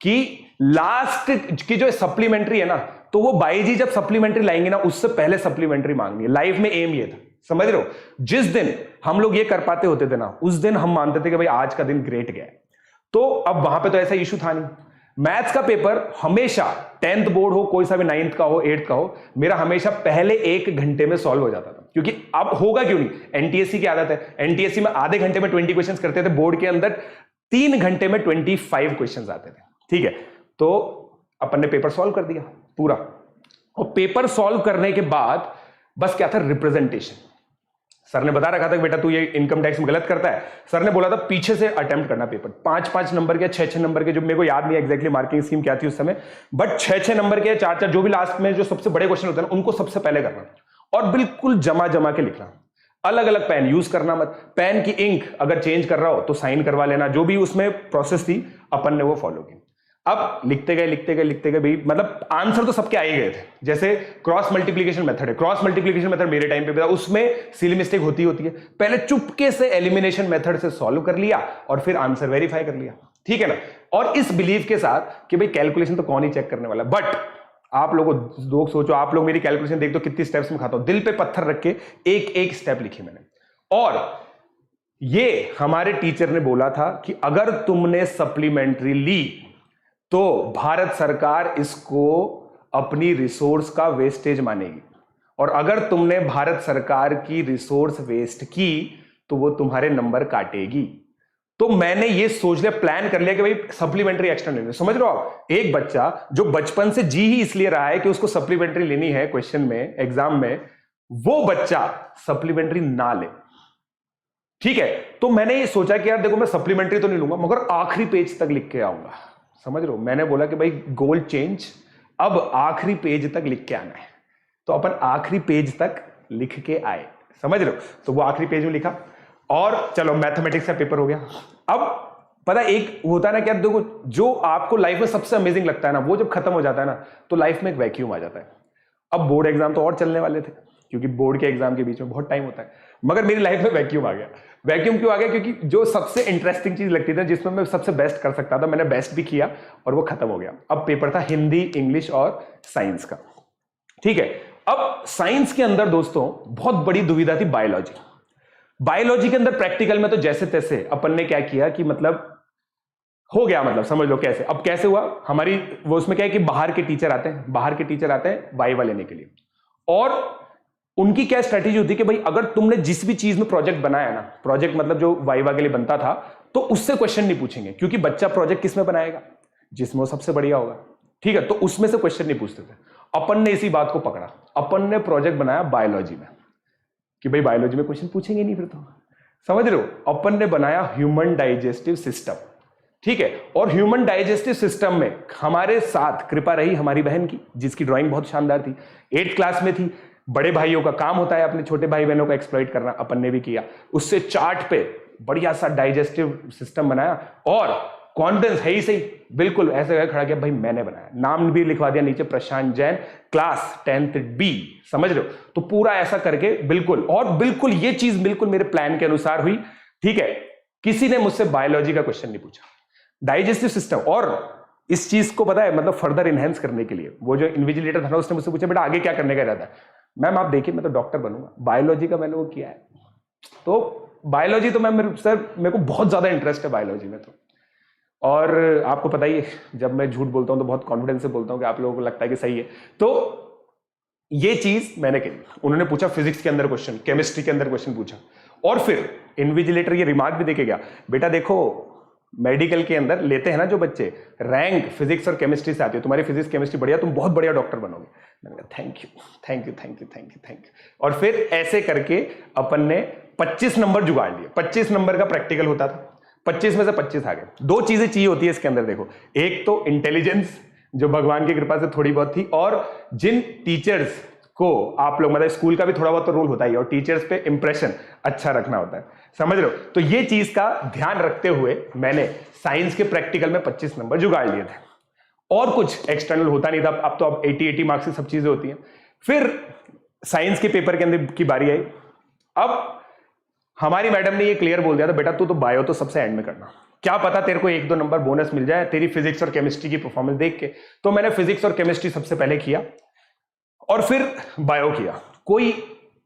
कि लास्ट की जो सप्लीमेंट्री है ना, तो वो बाईजी जब सप्लीमेंट्री लाएंगे ना उससे पहले सप्लीमेंट्री मांगनी है। लाइफ में एम ये था, समझ रहे हो। जिस दिन हम लोग ये कर पाते होते थे ना, उस दिन हम मानते थे कि भाई आज का दिन ग्रेट गया। तो अब वहां पे तो ऐसा इशू था नहीं। मैथ्स का पेपर हमेशा 10th बोर्ड हो, कोई सा भी 9th का हो 8th का हो, मेरा हमेशा पहले 1 घंटे में सॉल्व हो जाता था। क्योंकि अब होगा क्यों नहीं, एनटीएससी की आदत है। एनटीएससी में आधे घंटे में 20 क्वेश्चंस करते थे, बोर्ड के अंदर 3 घंटे में 25 क्वेश्चंस आते थे, ठीक है। तो अपन ने पेपर सॉल्व कर दिया पूरा, और पेपर सॉल्व करने के बाद बस क्या था, रिप्रेजेंटेशन। सर ने बता रखा था कि बेटा तू ये इनकम टैक्स में गलत करता है। सर ने बोला था पीछे से अटेम्प्ट करना पेपर, 5-5 नंबर के, 6-6 नंबर के, जो मेरे को याद नहीं एग्जैक्टली मार्किंग स्कीम क्या थी उस समय, बट 6-6 नंबर के, 4-4, जो भी लास्ट में जो सबसे बड़े क्वेश्चन होते हैं उनको सबसे पहले करना, और बिल्कुल जमा के लिखना। अलग अलग पेन यूज करना मत, पेन की इंक अगर चेंज कर रहा हो तो साइन करवा लेना। जो भी उसमें प्रोसेस थी अपन ने वो फॉलो की। अब लिखते गए भाई, मतलब आंसर तो सबके आ ही गए थे। जैसे क्रॉस मल्टीप्लिकेशन मेथड है, क्रॉस मल्टीप्लिकेशन मेथड मेरे टाइम पे था, उसमें सिली मिस्टेक होती है। पहले चुपके से एलिमिनेशन मेथड से सॉल्व कर लिया और फिर आंसर वेरीफाई कर लिया, ठीक है ना। और इस बिलीव के साथ कि भाई कैलकुलेशन तो कौन ही चेक करने वाला। बट आप लोग सोचो, आप लोग मेरी कैलकुलेशन देख दो कितनी स्टेप्स में खाता हूं। दिल पे पत्थर रख के एक स्टेप लिखी मैंने। और ये हमारे टीचर ने बोला था कि अगर तुमने सप्लीमेंट्री ली तो भारत सरकार इसको अपनी रिसोर्स का वेस्टेज मानेगी, और अगर तुमने भारत सरकार की रिसोर्स वेस्ट की तो वो तुम्हारे नंबर काटेगी। तो मैंने ये सोच लिया, प्लान कर लिया कि भाई सप्लीमेंट्री एक्स्ट्रा लेनी। समझ रहे हो आप, एक बच्चा जो बचपन से जी ही इसलिए रहा है कि उसको सप्लीमेंट्री लेनी है क्वेश्चन में, एग्जाम में, वो बच्चा सप्लीमेंट्री ना ले, ठीक है। तो मैंने ये सोचा कि यार देखो मैं सप्लीमेंट्री तो नहीं लूंगा मगर आखिरी पेज तक लिख के आऊंगा। समझ रहे हो, मैंने बोला कि भाई गोल चेंज, अब आखिरी पेज तक लिख के आना है। तो अपन आखिरी पेज तक लिख के आए, समझ रहे हो। तो वो आखिरी पेज में लिखा, और चलो मैथमेटिक्स का पेपर हो गया। अब पता एक होता है ना, क्या देखो जो आपको लाइफ में सबसे अमेजिंग लगता है ना, वो जब खत्म हो जाता है ना तो लाइफ में एक वैक्यूम आ जाता है। अब बोर्ड एग्जाम तो और चलने वाले थे, क्योंकि बोर्ड के एग्जाम के बीच में बहुत टाइम होता है, मगर मेरी लाइफ में वैक्यूम आ गया। वैक्यूम क्यों आ गया, क्योंकि जो सबसे इंटरेस्टिंग चीज लगती थी, जिसमें मैं सबसे बेस्ट कर सकता था, मैंने बेस्ट भी किया और वो खत्म हो गया। अब पेपर था हिंदी, इंग्लिश और साइंस का, ठीक है। अब साइंस के अंदर दोस्तों बहुत बड़ी दुविधा थी बायोलॉजी। बायोलॉजी के अंदर प्रैक्टिकल में तो जैसे तैसे अपन ने क्या किया कि मतलब हो गया, मतलब समझ लो कैसे। अब कैसे हुआ हमारी, वो उसमें क्या है कि बाहर के टीचर आते हैं वाइवा लेने के लिए, और उनकी क्या स्ट्रेटेजी होती है कि भाई अगर तुमने जिस भी चीज में प्रोजेक्ट बनाया ना, प्रोजेक्ट मतलब जो वाइवा के लिए बनता था, तो उससे क्वेश्चन नहीं पूछेंगे, क्योंकि बच्चा प्रोजेक्ट किस में बनाएगा, जिसमें वो सबसे बढ़िया होगा, ठीक है। तो उसमें से क्वेश्चन नहीं पूछते थे। अपन ने इसी बात को पकड़ा, अपन ने प्रोजेक्ट बनाया बायोलॉजी में कि भाई बायोलॉजी में क्वेश्चन पूछेंगे नहीं फिर तो, समझ रहे हो। अपन ने बनाया ह्यूमन डाइजेस्टिव सिस्टम, ठीक है। और ह्यूमन डाइजेस्टिव सिस्टम में हमारे साथ कृपा रही हमारी बहन की, जिसकी ड्राइंग बहुत शानदार थी, 8th क्लास में थी। बड़े भाइयों का काम होता है अपने छोटे भाई बहनों का एक्सप्लॉइट करना, अपन ने भी किया। उससे चार्ट पे बढ़िया सा डाइजेस्टिव सिस्टम बनाया और कॉन्फिडेंस है ही सही, बिल्कुल ऐसे खड़ा किया, भाई मैंने बनाया, नाम भी लिखवा दिया नीचे, प्रशांत जैन, क्लास 10th B, समझ रहे हो। तो पूरा ऐसा करके बिल्कुल, और बिल्कुल ये चीज बिल्कुल मेरे प्लान के अनुसार हुई, ठीक है। किसी ने मुझसे बायोलॉजी का क्वेश्चन नहीं पूछा, डाइजेस्टिव सिस्टम। और इस चीज को पता है मतलब फर्दर इनहेंस करने के लिए वो जो इन्विजिलेटर था ना, उसने मुझसे पूछा बेटा आगे क्या करने का इरादा है। मैम आप देखिए मैं तो डॉक्टर बनूंगा, बायोलॉजी का मैंने वो किया है। तो बायोलॉजी तो मैम सर मेरे को बहुत ज्यादा इंटरेस्ट है बायोलॉजी में। तो और आपको पता ही है जब मैं झूठ बोलता हूं तो बहुत कॉन्फिडेंस से बोलता हूं कि आप लोगों को लगता है कि सही है। तो ये चीज मैंने की। उन्होंने पूछा फिजिक्स के अंदर क्वेश्चन, केमिस्ट्री के अंदर क्वेश्चन पूछा, और फिर इन्विजिलेटर ये रिमार्क भी देके गया, बेटा देखो मेडिकल के अंदर लेते हैं ना जो बच्चे, रैंक फिजिक्स और केमिस्ट्री से आती है, तुम्हारी फिजिक्स केमिस्ट्री बढ़िया, तुम बहुत बढ़िया डॉक्टर बनोगे। मैंने कहा thank you thank you thank you thank you thank you. और फिर ऐसे करके अपन ने 25 नंबर जुगाड़ लिए। 25 नंबर का प्रैक्टिकल होता था, 25 में से 25 आ गए। दो चीजें चाहिए होती है इसके अंदर, देखो, एक तो इंटेलिजेंस जो भगवान की कृपा से थोड़ी बहुत थी, और जिन टीचर्स को आप लोग, मतलब स्कूल का भी थोड़ा बहुत तो रोल होता ही है, और टीचर्स पे इंप्रेशन अच्छा रखना होता है, समझ रहे हो। तो ये चीज का ध्यान रखते हुए मैंने साइंस के प्रैक्टिकल में 25 नंबर जुगाड़ लिए थे, और कुछ एक्सटर्नल होता नहीं था। अब तो अब 80 मार्क्स की सब चीजें होती हैं। फिर साइंस के पेपर के अंदर की बारी आई। अब हमारी मैडम ने ये क्लियर बोल दिया था, बेटा तू तो बायो तो सबसे एंड में करना, क्या पता तेरे को 1-2 नंबर बोनस मिल जाए तेरी फिजिक्स और केमिस्ट्री की परफॉर्मेंस देख के। तो मैंने फिजिक्स और केमिस्ट्री सबसे पहले किया और फिर बायो किया। कोई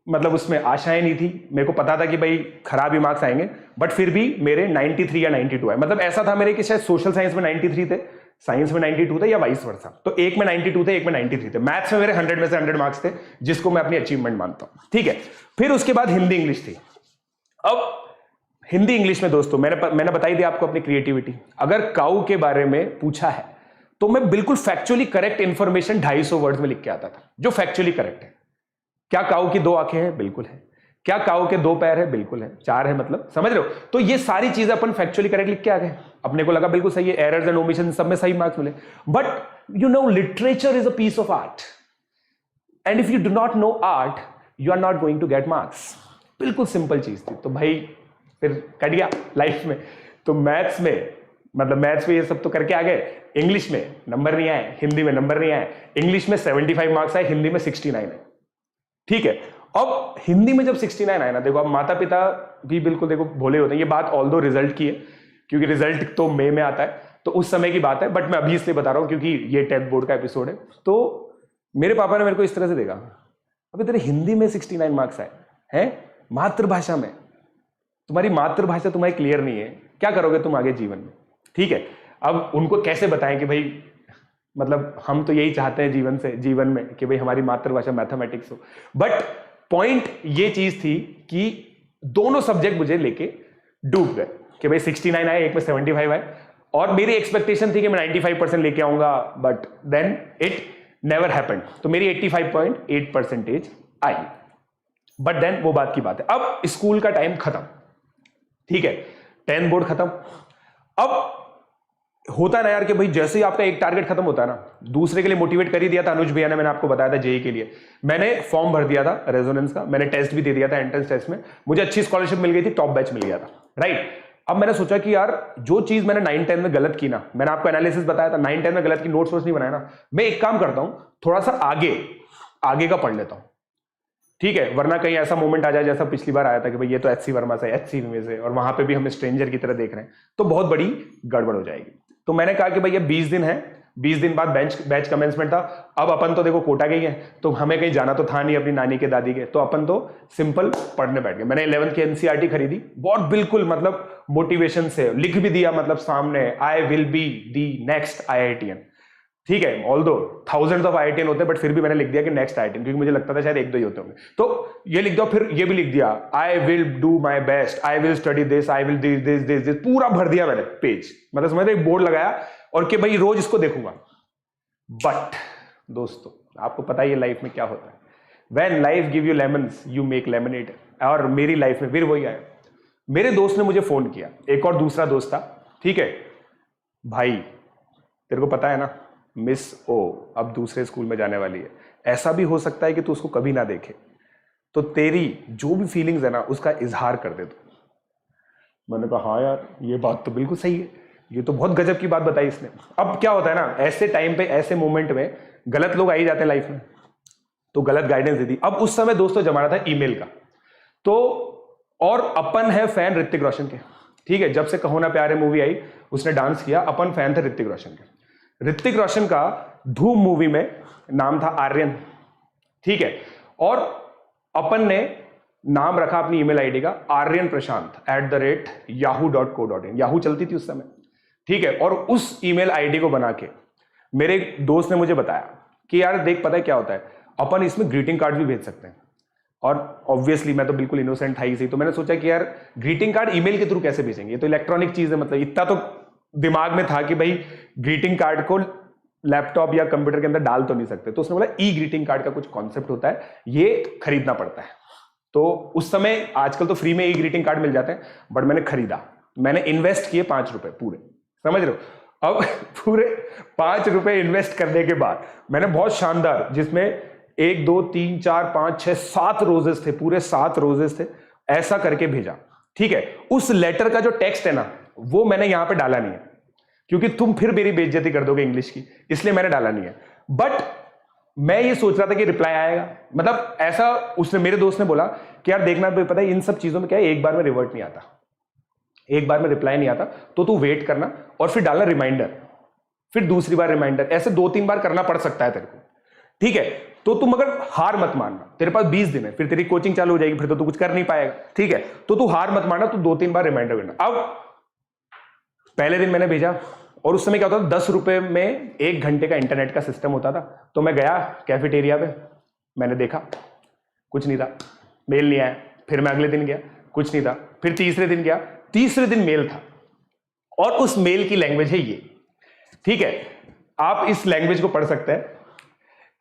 मतलब उसमें आशाएं नहीं थी, मेरे को पता था कि भाई खराब ही मार्क्स आएंगे, बट फिर भी मेरे 93 या 92 आए। मतलब ऐसा था मेरे कि शायद सोशल साइंस में 93 थे, साइंस में 92 थे, या वाइस वर्सा। तो एक में 92 थे, एक में 93 थे। मैथ्स में मेरे 100 में से 100 मार्क्स थे, जिसको मैं अपनी अचीवमेंट मानता हूं, ठीक है। फिर उसके बाद हिंदी इंग्लिश थी। अब हिंदी इंग्लिश में दोस्तों मैंने बताई थी आपको अपनी क्रिएटिविटी। अगर काऊ के बारे में पूछा है तो मैं बिल्कुल फैक्चुअली करेक्ट इंफॉर्मेशन 250 वर्ड्स में लिख के आता था, जो फैक्चुअली करेक्ट है। क्या काऊ की 2 आंखें हैं? बिल्कुल है। क्या काऊ के 2 पैर है? बिल्कुल है। 4 है, मतलब समझ रहे हो। तो ये सारी चीजें अपन फैक्चुअली करेक्ट लिख के आ गए, अपने को लगा बिल्कुल सही है, एरर्स एंड ओमिशन सब में सही मार्क्स मिले। But you know literature is a piece of art, and if you do not know art you are not going to get marks. बिल्कुल सिंपल चीज थी। तो भाई फिर कट गया लाइफ में। तो मैथ्स में, मतलब मैथ्स में ये सब तो करके आ गए, इंग्लिश में नंबर नहीं आए, हिंदी में नंबर नहीं आए। इंग्लिश में 75 मार्क्स आए, हिंदी में 69 है, ठीक है। अब हिंदी में जब 69 आए ना, देखो अब माता पिता भी बिल्कुल देखो भोले होते हैं। ये बात ऑल दो रिजल्ट की है, क्योंकि रिजल्ट तो मई में आता है, तो उस समय की बात है, बट मैं अभी इसलिए बता रहा हूं क्योंकि ये 10th बोर्ड का एपिसोड है। तो मेरे पापा ने मेरे को इस तरह से देखा, अबे तेरे हिंदी में 69 मार्क्स आए हैं, मातृभाषा में, तुम्हारी मातृभाषा तुम्हारी क्लियर नहीं है, क्या करोगे तुम आगे जीवन में, ठीक है। अब उनको कैसे बताएं कि भाई मतलब हम तो यही चाहते हैं जीवन में कि भाई हमारी मातृभाषा मैथमेटिक्स हो। बट पॉइंट ये चीज थी कि दोनों सब्जेक्ट मुझे लेके डूब गए कि भाई 69 आए, एक में 75 आए, और मेरी एक्सपेक्टेशन थी कि मैं 95% लेके आऊंगा, but then it never happened. तो मेरी 85.8% आई। बट देन वो बात की बात है। अब स्कूल का टाइम खत्म, ठीक है, 10th बोर्ड खत्म। अब होता है ना यार कि भाई जैसे ही आपका एक टारगेट खत्म होता है ना, दूसरे के लिए मोटिवेट कर ही दिया था अनुज भैया ने, मैंने आपको बताया था जेई के लिए। मैंने फॉर्म भर दिया था रेजोनेंस का, मैंने टेस्ट भी दे दिया था, एंट्रेंस टेस्ट में मुझे अच्छी स्कॉलरशिप मिल गई थी, टॉप बैच मिल गया था, राइट। अब मैंने सोचा कि यार जो चीज मैंने 9-10 में गलत की ना, मैंने आपको एनालिसिस बताया था, 9-10 में गलत की, नोट्स नहीं बनाया ना, मैं एक काम करता हूं, थोड़ा सा आगे का पढ़ लेता हूं, ठीक है, वरना कहीं ऐसा मोमेंट आ जाए जैसा पिछली बार आया था कि भाई ये तो एचसी वर्मा से, एचसी में से, और वहां पे भी हम स्ट्रेंजर की तरह देख रहे हैं, तो बहुत बड़ी गड़बड़ हो जाएगी। तो मैंने कहा कि भाई ये 20 दिन है, 20 दिन बाद बैच कमेंसमेंट था। अब अपन तो देखो कोटा गई है, तो हमें कहीं जाना तो था नहीं अपनी नानी के दादी के, तो अपन तो सिंपल पढ़ने बैठ गए। मैंने 11th की एनसीईआरटी खरीदी, बहुत बिल्कुल मतलब मोटिवेशन से लिख भी दिया, मतलब सामने I will be the next IITian, ठीक है। ऑल्दो थाउजेंड्स ऑफ IITian होते हैं, बट फिर भी मैंने लिख दिया कि नेक्स्ट IITian, क्योंकि मुझे लगता था शायद 1-2 ही होते होंगे। तो ये लिख दिया, फिर ये भी लिख दिया I will do my best, I will study this, I will this, पूरा भर दिया मैंने पेज, मतलब समझ एक बोर्ड लगाया और कि भाई रोज इसको देखूंगा। बट दोस्तों आपको पता ही है लाइफ में क्या होता है, when life give you lemons you make lemonade. और मेरी लाइफ में फिर वही आया। मेरे दोस्त ने मुझे फोन किया, एक और दूसरा दोस्त था, ठीक है, भाई तेरे को पता है ना मिस ओ अब दूसरे स्कूल में जाने वाली है, ऐसा भी हो सकता है कि तू उसको कभी ना देखे, तो तेरी जो भी फीलिंग्स है ना उसका इजहार कर दे तू। मैंने कहा हाँ यार ये बात तो बिल्कुल सही है, ये तो बहुत गजब की बात बताई इसने। अब क्या होता है ना, ऐसे टाइम पे ऐसे मोमेंट में गलत लोग आ ही जाते हैं लाइफ में, तो गलत गाइडेंस दे दी। अब उस समय दोस्तों जमाना था ईमेल का, तो और अपन है फैन ऋतिक रोशन के, ठीक है, जब से कहो ना प्यारे मूवी आई उसने डांस किया, अपन फैन थे ऋतिक रोशन के। ऋतिक रोशन का धूम मूवी में नाम था आर्यन, ठीक है, और अपन ने नाम रखा अपनी ईमेल आईडी का aryanprashant@yahoo.co.in, याहू चलती थी उस समय, ठीक है। और उस ईमेल आईडी को बना के मेरे एक दोस्त ने मुझे बताया कि यार देख पता है क्या होता है, अपन इसमें ग्रीटिंग कार्ड भी भेज सकते हैं। और ऑब्वियसली मैं तो बिल्कुल इनोसेंट था ही सही, तो मैंने सोचा कि यार ग्रीटिंग कार्ड ईमेल के थ्रू कैसे भेजेंगे, ये तो इलेक्ट्रॉनिक चीज है, मतलब इतना तो दिमाग में था कि भाई ग्रीटिंग कार्ड को लैपटॉप या कंप्यूटर के अंदर डाल तो नहीं सकते। तो उसने बोला ई ग्रीटिंग कार्ड का कुछ कॉन्सेप्ट होता है, ये खरीदना पड़ता है। तो उस समय, आजकल तो फ्री में ई ग्रीटिंग कार्ड मिल जाते हैं, बट मैंने खरीदा, मैंने इन्वेस्ट किए 5 रुपए पूरे, समझ रहे हो। अब पूरे 5 रुपए इन्वेस्ट करने के बाद मैंने बहुत शानदार, जिसमें 1 2 3 4 5 6 7 रोजेस थे, पूरे 7 रोजेस थे, ऐसा करके भेजा, ठीक है। उस लेटर का जो टेक्स्ट है ना, वो मैंने यहां पे डाला नहीं है, क्योंकि तुम फिर मेरी बेइज्जती कर दोगे इंग्लिश की, इसलिए मैंने डाला नहीं है। बट मैं ये सोच रहा था कि रिप्लाई आएगा, मतलब ऐसा उसने, मेरे दोस्त ने बोला कि यार देखना पता है इन सब चीजों में क्या है, एक बार में रिवर्ट नहीं आता, एक बार में रिप्लाई नहीं आता, तो तू वेट करना और फिर डालना रिमाइंडर, फिर दूसरी बार रिमाइंडर, ऐसे 2-3 बार करना पड़ सकता है तेरे को, ठीक है। तो तुम अगर हार मत मानना, तेरे पास 20 दिन है, फिर तेरी कोचिंग चालू हो जाएगी, फिर तो तू कुछ कर नहीं पाएगा, ठीक है। तो तू हार मत मानना, तू 2-3 बार रिमाइंडर करना। अब पहले दिन मैंने भेजा, और उस समय क्या होता था, 10 रुपए में 1 घंटे का इंटरनेट का सिस्टम होता था। तो मैं गया कैफेटेरिया पे, मैंने देखा कुछ नहीं था, मेल नहीं आया। फिर मैं अगले दिन गया, कुछ नहीं था। फिर तीसरे दिन गया, तीसरे दिन मेल था, और उस मेल की लैंग्वेज है ये, ठीक है। आप इस लैंग्वेज को पढ़ सकते हैं,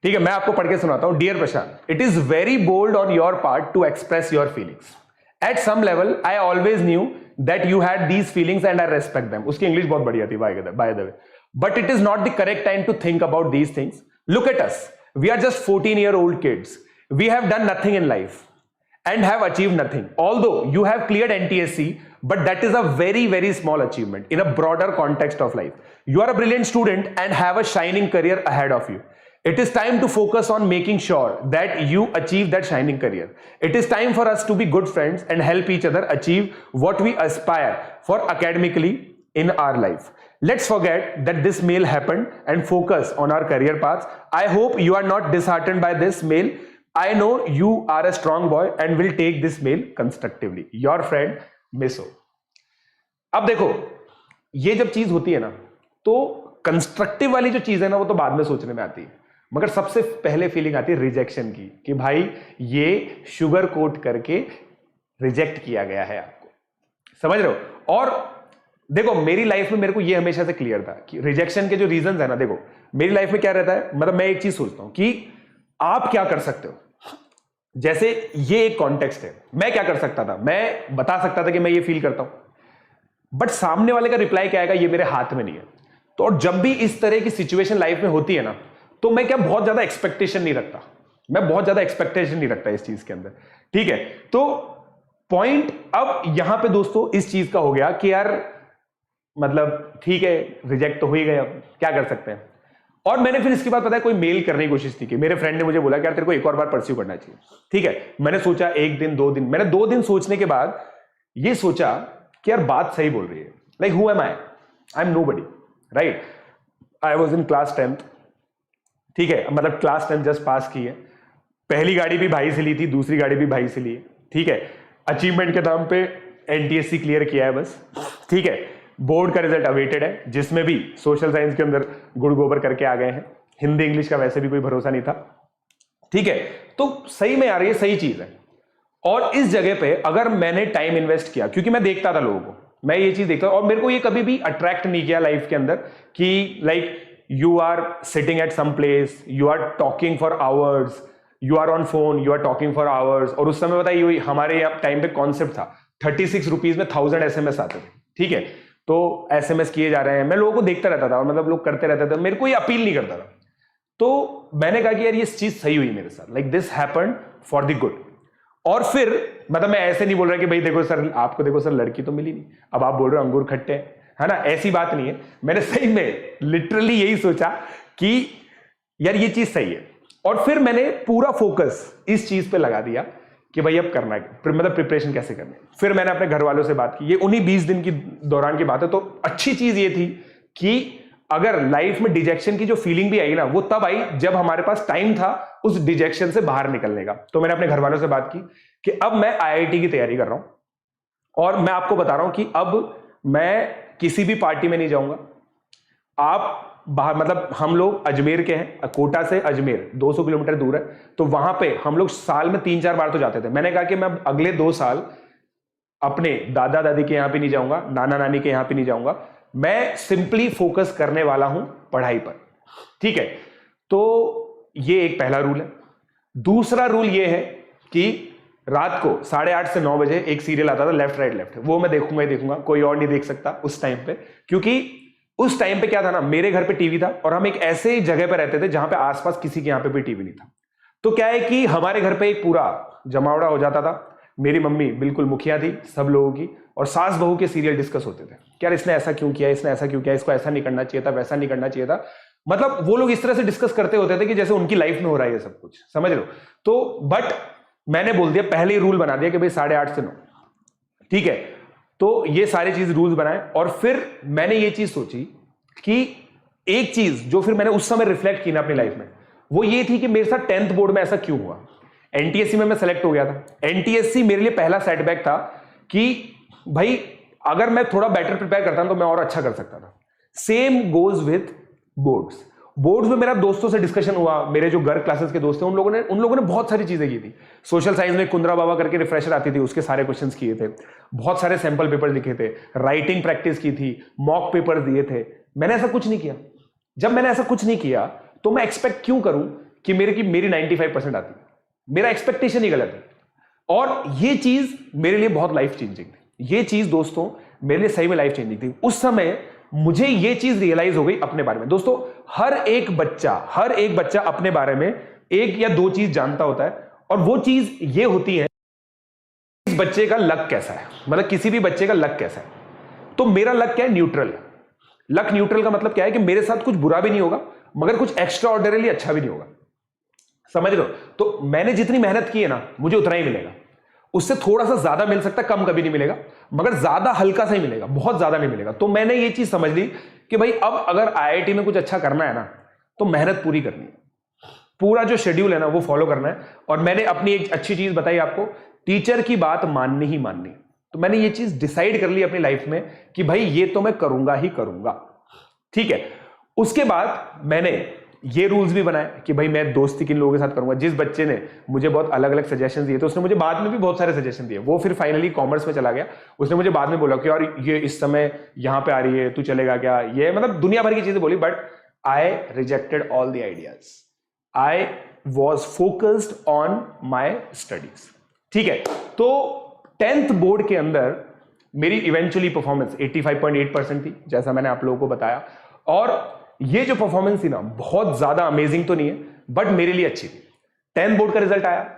ठीक है। मैं आपको पढ़ के सुनाता हूं। Dear Prashant, it is very bold on your part to express your feelings. At some level I always knew that you had these feelings and I respect them. उसकी इंग्लिश बहुत बढ़िया थी by the way. But it is not the correct time to think about these things. Look at us. We are just 14-year-old kids. We have done nothing in life and have achieved nothing. Although you have cleared NTSC, but that is a very, very small achievement in a broader context of life. You are a brilliant student and have a shining career ahead of you. It is time to focus on making sure that you achieve that shining career. It is time for us to be good friends and help each other achieve what we aspire for academically in our life. Let's forget that this mail happened and focus on our career paths. I hope you are not disheartened by this mail. I know you are a strong boy and will take this mail constructively. Your friend, Miso. अब देखो, ये जब चीज होती है ना, तो constructive वाली जो चीज है ना, वो तो बाद में सोचने में आती है, मगर सबसे पहले फीलिंग आती है रिजेक्शन की, कि भाई ये शुगर कोट करके रिजेक्ट किया गया है आपको, समझ रहे हो। और देखो मेरी लाइफ में मेरे को ये हमेशा से क्लियर था कि रिजेक्शन के जो रीजंस है ना, देखो मेरी लाइफ में क्या रहता है, मतलब मैं एक चीज सोचता हूं कि आप क्या कर सकते हो। जैसे ये एक कॉन्टेक्स्ट है, मैं क्या कर सकता था, मैं बता सकता था कि मैं ये फील करता हूं, बट सामने वाले का रिप्लाई क्या आएगा ये मेरे हाथ में नहीं है। तो और जब भी इस तरह की सिचुएशन लाइफ में होती है ना, तो मैं क्या बहुत ज्यादा एक्सपेक्टेशन नहीं रखता, मैं बहुत ज्यादा एक्सपेक्टेशन नहीं रखता इस चीज के अंदर, ठीक है। तो पॉइंट अब यहां पे दोस्तों इस चीज का हो गया कि यार मतलब ठीक है, रिजेक्ट तो हो ही गया, अब क्या कर सकते हैं। और मैंने फिर इसके बाद पता है कोई मेल करने की कोशिश थी, कि मेरे फ्रेंड ने मुझे बोला कि यार तेरे को एक और बार परस्यू करना चाहिए, ठीक है। मैंने सोचा 1 दिन 2 दिन, मैंने 2 दिन सोचने के बाद ये सोचा कि यार बात सही बोल रही है, like who am I am nobody, right. I was in class 10th, ठीक है, मतलब क्लास 10 जस्ट पास की है, पहली गाड़ी भी भाई से ली थी, दूसरी गाड़ी भी भाई से ली है, ठीक है। अचीवमेंट के नाम पे एनटीएससी क्लियर किया है बस, ठीक है। बोर्ड का रिजल्ट अवेटेड है, जिसमें भी सोशल साइंस के अंदर गुड़ गोबर करके आ गए हैं, हिंदी इंग्लिश का वैसे भी कोई भरोसा नहीं था, ठीक है। तो सही में यार ये सही चीज है। और इस जगह पे अगर मैंने टाइम इन्वेस्ट किया, क्योंकि मैं देखता था लोगों को, मैं ये चीज देखता, और मेरे को ये कभी भी अट्रैक्ट नहीं किया लाइफ के अंदर कि like you are sitting at some place, you are talking for hours, you are on phone, you are talking for hours। और उस समय बताइए हमारे यहाँ टाइम पे कॉन्सेप्ट था 36 रुपीज में 1000 SMS आते थे, ठीक है। तो SMS किए जा रहे हैं, मैं लोगों को देखता रहता था, मतलब लोग करते रहते थे, मेरे को ये अपील नहीं करता था। तो मैंने कहा कि यार ये चीज सही हुई मेरे साथ, like this happened for the good. और फिर मतलब मैं ऐसे नहीं बोल रहा कि भाई देखो सर, आपको देखो सर लड़की तो मिली नहीं, अब आप बोल रहे हो अंगूर खट्टे हैं, है ना, ऐसी बात नहीं है। मैंने सही में लिटरली यही सोचा कि यार ये चीज सही है, और फिर मैंने पूरा फोकस इस चीज पे लगा दिया कि भाई अब करना है, मतलब प्रिपरेशन कैसे करनी है। फिर मैंने अपने घर वालों से बात की, ये उन्हीं 20 दिन की दौरान की बात है। तो अच्छी चीज ये थी कि अगर लाइफ में डिजेक्शन की जो फीलिंग भी आई ना, वो तब आई जब हमारे पास टाइम था उस डिजेक्शन से बाहर निकलने का। तो मैंने अपने घर वालों से बात की कि अब मैं आईआईटी की तैयारी कर रहा हूं, और मैं आपको बता रहा हूं कि अब मैं किसी भी पार्टी में नहीं जाऊंगा। आप बाहर, मतलब हम लोग अजमेर के हैं, कोटा से अजमेर 200 किलोमीटर दूर है, तो वहां पे हम लोग साल में 3-4 बार तो जाते थे। मैंने कहा कि मैं अगले 2 साल अपने दादा दादी के यहां पे नहीं जाऊंगा, नाना नानी के यहां पे नहीं जाऊंगा, मैं सिंपली फोकस करने वाला हूं पढ़ाई पर। ठीक है, तो ये एक पहला रूल है। दूसरा रूल ये है कि रात को 8:30 से 9 बजे एक सीरियल आता था, लेफ्ट राइट लेफ्ट, वो मैं देखूंगा ही देखूंगा, कोई और नहीं देख सकता उस टाइम पे। क्योंकि उस टाइम पे क्या था ना, मेरे घर पे टीवी था और हम एक ऐसे जगह पे रहते थे जहां पे आसपास किसी के यहां पे भी टीवी नहीं था। तो क्या है कि हमारे घर पे एक पूरा जमावड़ा हो जाता था। मेरी मम्मी बिल्कुल मुखिया थी सब लोगों की, और सास बहू के सीरियल डिस्कस होते थे कि यार इसने ऐसा क्यों किया, इसने ऐसा क्यों किया, इसको ऐसा नहीं करना चाहिए था, वैसा नहीं करना चाहिए था। मतलब वो लोग इस तरह से डिस्कस करते होते थे कि जैसे उनकी लाइफ में हो रहा है ये सब कुछ, समझ लो। तो बट मैंने बोल दिया, पहले ही रूल बना दिया कि भाई 8:30 से 9, ठीक है। तो ये सारी चीज रूल्स बनाए, और फिर मैंने ये चीज सोची कि एक चीज जो फिर मैंने उस समय रिफ्लेक्ट की ना अपनी लाइफ में, वो ये थी कि मेरे साथ 10th बोर्ड में ऐसा क्यों हुआ। एनटीएससी में मैं सेलेक्ट हो गया था। एनटीएससी मेरे लिए पहला सेटबैक था कि भाई अगर मैं थोड़ा बेटर प्रिपेयर करता तो मैं और अच्छा कर सकता था। Same goes with boards. Boards में मेरा दोस्तों से डिस्कशन हुआ, मेरे जो गर्ल क्लासेस के दोस्त थे उन लोगों ने बहुत सारी चीजें की थी। सोशल साइंस में कुंद्रा बाबा करके रिफ्रेशर आती थी, उसके सारे क्वेश्चंस किए थे, बहुत सारे सैंपल पेपर लिखे थे, राइटिंग प्रैक्टिस की थी, मॉक पेपर दिए थे। मैंने ऐसा कुछ नहीं किया। जब मैंने ऐसा कुछ नहीं किया तो मैं एक्सपेक्ट क्यों करूं कि मेरी 95% आती। मेरा एक्सपेक्टेशन ही गलत है। और ये चीज मेरे लिए बहुत लाइफ चेंजिंग थी। ये चीज दोस्तों मेरे लिए सही में लाइफ चेंजिंग थी। उस समय मुझे ये चीज रियलाइज हो गई अपने बारे में। दोस्तों हर एक बच्चा अपने बारे में एक या दो चीज जानता होता है, और वो चीज ये होती है इस बच्चे का लक कैसा है, मतलब किसी भी बच्चे का लक कैसा है। तो मेरा लक क्या है, न्यूट्रल। लक न्यूट्रल का मतलब क्या है कि मेरे साथ कुछ बुरा भी नहीं होगा मगर कुछ एक्स्ट्रा ऑर्डिनरी अच्छा भी नहीं होगा, समझ लो। तो मैंने जितनी मेहनत की है ना, मुझे उतना ही मिलेगा। उससे थोड़ा सा ज्यादा मिल सकता है, कम कभी नहीं मिलेगा, मगर ज्यादा हल्का सा ही मिलेगा, बहुत ज्यादा नहीं मिलेगा। तो मैंने ये चीज समझ ली कि भाई अब अगर आईआईटी में कुछ अच्छा करना है ना, तो मेहनत पूरी करनी है, पूरा जो शेड्यूल है ना वो फॉलो करना है। और मैंने अपनी एक अच्छी चीज बताई आपको, टीचर की बात माननी ही माननी। तो मैंने ये चीज डिसाइड कर ली अपनी लाइफ में कि भाई ये तो मैं करूंगा ही करूंगा, ठीक है। उसके बाद मैंने ये रूल्स भी बनाए कि भाई मैं दोस्ती किन लोगों के साथ करूंगा। जिस बच्चे ने मुझे बहुत अलग अलग सजेशन दिए थे, उसने मुझे बाद में भी बहुत सारे सजेशन दिए। वो फिर फाइनली कॉमर्स में चला गया। उसने मुझे बाद में बोला कि यार ये इस समय यहां पे आ रही है, तू चलेगा क्या, ये मतलब दुनिया भर की चीजें बोली। But I rejected all the ideas. I was focused on my studies, ठीक है। तो 10th बोर्ड के अंदर मेरी इवेंचुअली परफॉर्मेंस 85.8% थी, जैसा मैंने आप लोगों को बताया। और ये जो परफॉर्मेंस थी ना, बहुत ज्यादा अमेजिंग तो नहीं है बट मेरे लिए अच्छी थी। 10th बोर्ड का रिजल्ट आया,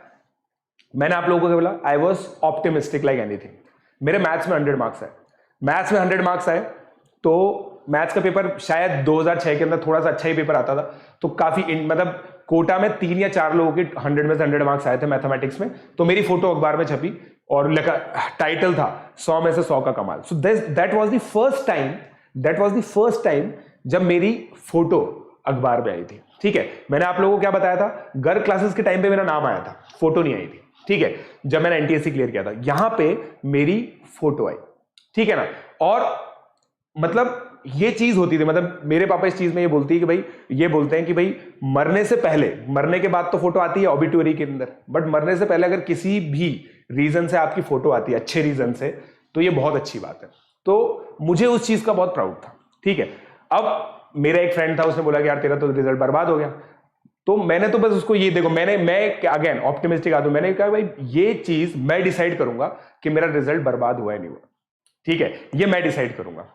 मैंने आप लोगों को बोला I was optimistic like anything. मेरे मैथ्स में 100 मार्क्स आए। मैथ्स में 100 मार्क्स आए तो मैथ्स का पेपर शायद 2006 के अंदर थोड़ा सा अच्छा ही पेपर आता था। तो काफी मतलब कोटा में 3 या 4 लोगों के 100 में से 100 मार्क्स आए थे मैथमेटिक्स में। तो मेरी फोटो अखबार में छपी और टाइटल था 100 में से 100 का कमाल। So that was the first time जब मेरी फोटो अखबार में आई थी, ठीक है। मैंने आप लोगों को क्या बताया था, गर्ल क्लासेस के टाइम पे मेरा नाम आया था, फोटो नहीं आई थी, ठीक है। जब मैंने एनटीएससी क्लियर किया था, यहां पे मेरी फोटो आई, ठीक है ना। और मतलब ये चीज होती थी, मतलब मेरे पापा इस चीज में ये बोलती है कि भाई, ये बोलते हैं कि भाई मरने से पहले, मरने के बाद तो फोटो आती है ऑबिटुअरी के अंदर, बट मरने से पहले अगर किसी भी रीजन से आपकी फोटो आती है, अच्छे रीजन से, तो ये बहुत अच्छी बात है। तो मुझे उस चीज का बहुत प्राउड था, ठीक है। अब मेरा एक फ्रेंड था, उसने बोला कि यार तेरा तो रिजल्ट बर्बाद हो गया। तो मैंने तो बस उसको ये देखो, मैं अगेन ऑप्टिमिस्टिक आदमी, मैंने कहा भाई ये चीज मैं डिसाइड करूंगा कि मेरा रिजल्ट बर्बाद हुआ है नहीं हुआ, ठीक है, ये मैं डिसाइड करूंगा।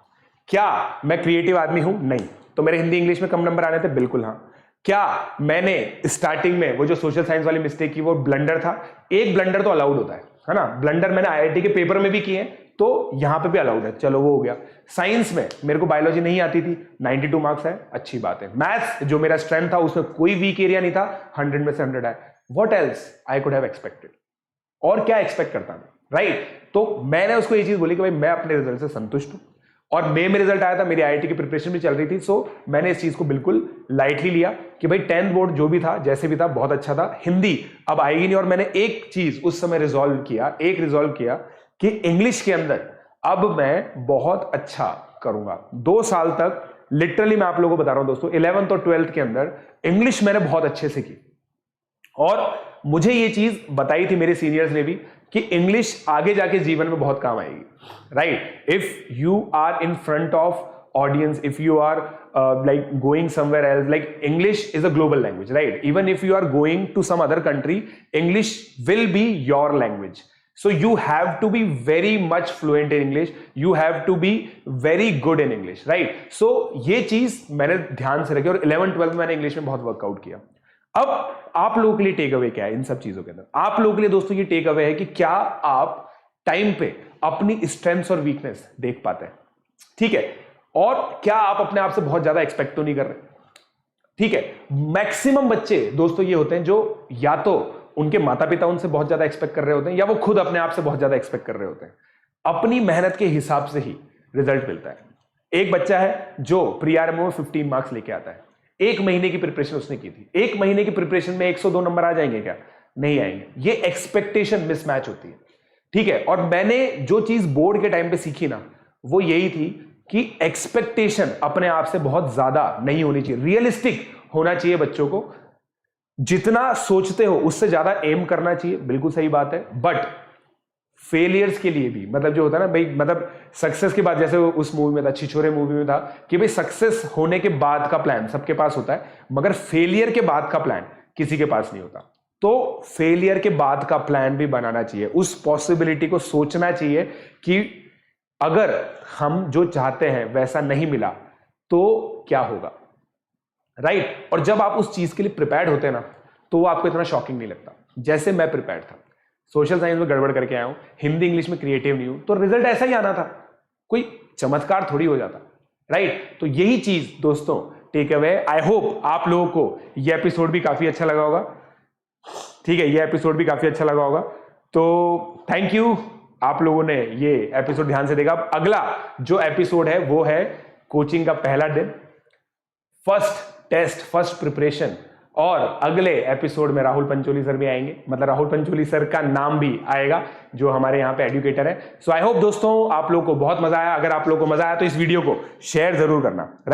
क्या मैं क्रिएटिव आदमी हूं? नहीं। तो मेरे हिंदी इंग्लिश में कम नंबर आने थे? बिल्कुल हाँ। क्या मैंने स्टार्टिंग में वो जो सोशल साइंस वाली मिस्टेक की वो ब्लंडर था? एक ब्लंडर तो अलाउड होता है ना, ब्लंडर मैंने आईआईटी के पेपर में भी किए हैं, तो यहां पे भी अलाउड है, चलो वो हो गया। साइंस में मेरे को बायोलॉजी नहीं आती थी, 92 मार्क्स है, अच्छी बात है। मैथ्स जो मेरा स्ट्रेंथ था उसमें कोई वीक एरिया नहीं था, 100 में से 100 है। What else I could have expected? और क्या एक्सपेक्ट करता मैं, राइट? तो मैंने उसको ये चीज बोली कि भाई मैं अपने रिजल्ट से संतुष्ट हूं, और मई में रिजल्ट आया था, मेरी आईआईटी की प्रिपरेशन भी चल रही थी, सो मैंने इस चीज को बिल्कुल लाइटली लिया कि भाई 10th बोर्ड जो भी था जैसे भी था बहुत अच्छा था, हिंदी अब आएगी नहीं। और मैंने एक चीज उस समय रिजॉल्व किया कि इंग्लिश के अंदर अब मैं बहुत अच्छा करूंगा। 2 साल तक लिटरली मैं आप लोगों को बता रहा हूं दोस्तों, 11th और 12th के अंदर इंग्लिश मैंने बहुत अच्छे से की, और मुझे ये चीज बताई थी मेरे सीनियर्स ने भी कि इंग्लिश आगे जाके जीवन में बहुत काम आएगी, right? If you are in front of audience, if you are like going somewhere else, like English is a global language, right? Even if you are going to some other country, English will be your language. So you have to be very much fluent in English, you have to be very good in English, right? So ये चीज मैंने ध्यान से रखी, और 11th-12th मैंने English में बहुत वर्कआउट किया। अब आप लोगों के लिए टेक अवे क्या है इन सब चीजों के अंदर? आप लोगों के लिए दोस्तों ये टेक अवे है कि क्या आप टाइम पे अपनी स्ट्रेंथ्स और वीकनेस देख पाते हैं, ठीक है? और क्या आप अपने आप से बहुत ज्यादा एक्सपेक्ट तो नहीं कर रहे, ठीक है? मैक्सिमम बच्चे दोस्तों ये होते हैं जो या तो उनके माता पिता उनसे बहुत ज्यादा एक्सपेक्ट कर रहे होते हैं, या वो खुद अपने आप से बहुत ज्यादा एक्सपेक्ट कर रहे होते हैं। अपनी मेहनत के हिसाब से ही रिजल्ट मिलता है। एक बच्चा है जो प्री आरएमओ में 15 मार्क्स लेके आता है, 1 महीने की प्रिपरेशन उसने की थी, 1 महीने की प्रिपरेशन में 102 नंबर आ जाएंगे क्या? नहीं आएंगे। ये एक्सपेक्टेशन मिसमैच होती है, ठीक है? और मैंने जो चीज बोर्ड के टाइम पे सीखी ना, वो यही थी कि एक्सपेक्टेशन अपने आप से बहुत ज्यादा नहीं होनी चाहिए, रियलिस्टिक होना चाहिए बच्चों को। जितना सोचते हो उससे ज्यादा एम करना चाहिए, बिल्कुल सही बात है। बट फेलियर्स के लिए भी, मतलब जो होता है ना भाई, मतलब सक्सेस के बाद, जैसे उस मूवी में था, छिछोरे मूवी में था कि भाई सक्सेस होने के बाद का प्लान सबके पास होता है, मगर फेलियर के बाद का प्लान किसी के पास नहीं होता। तो फेलियर के बाद का प्लान भी बनाना चाहिए, उस पॉसिबिलिटी को सोचना चाहिए कि अगर हम जो चाहते हैं वैसा नहीं मिला तो क्या होगा, राइट? और जब आप उस चीज के लिए प्रिपेयर्ड होते हैं ना, तो वो आपको इतना शॉकिंग नहीं लगता। जैसे मैं प्रिपेयर्ड था, सोशल साइंस में गड़बड़ करके आया हूं, हिंदी इंग्लिश में क्रिएटिव नहीं हूं, तो रिजल्ट ऐसा ही आना था, कोई चमत्कार थोड़ी हो जाता, राइट? तो यही चीज दोस्तों टेक अवे। आई होप आप लोगों को यह एपिसोड भी काफी अच्छा लगा होगा, ठीक है? यह एपिसोड भी काफी अच्छा लगा होगा, तो थैंक यू, आप लोगों ने ये एपिसोड ध्यान से देखा। अगला जो एपिसोड है वो है कोचिंग का पहला दिन, फर्स्ट टेस्ट, फर्स्ट प्रिपरेशन, और अगले एपिसोड में राहुल पंचोली सर भी आएंगे, मतलब राहुल पंचोली सर का नाम भी आएगा जो हमारे यहाँ पे एजुकेटर है। सो आई होप दोस्तों आप लोगों को बहुत मजा आया। अगर आप लोगों को मजा आया तो इस वीडियो को शेयर जरूर करना, राइट?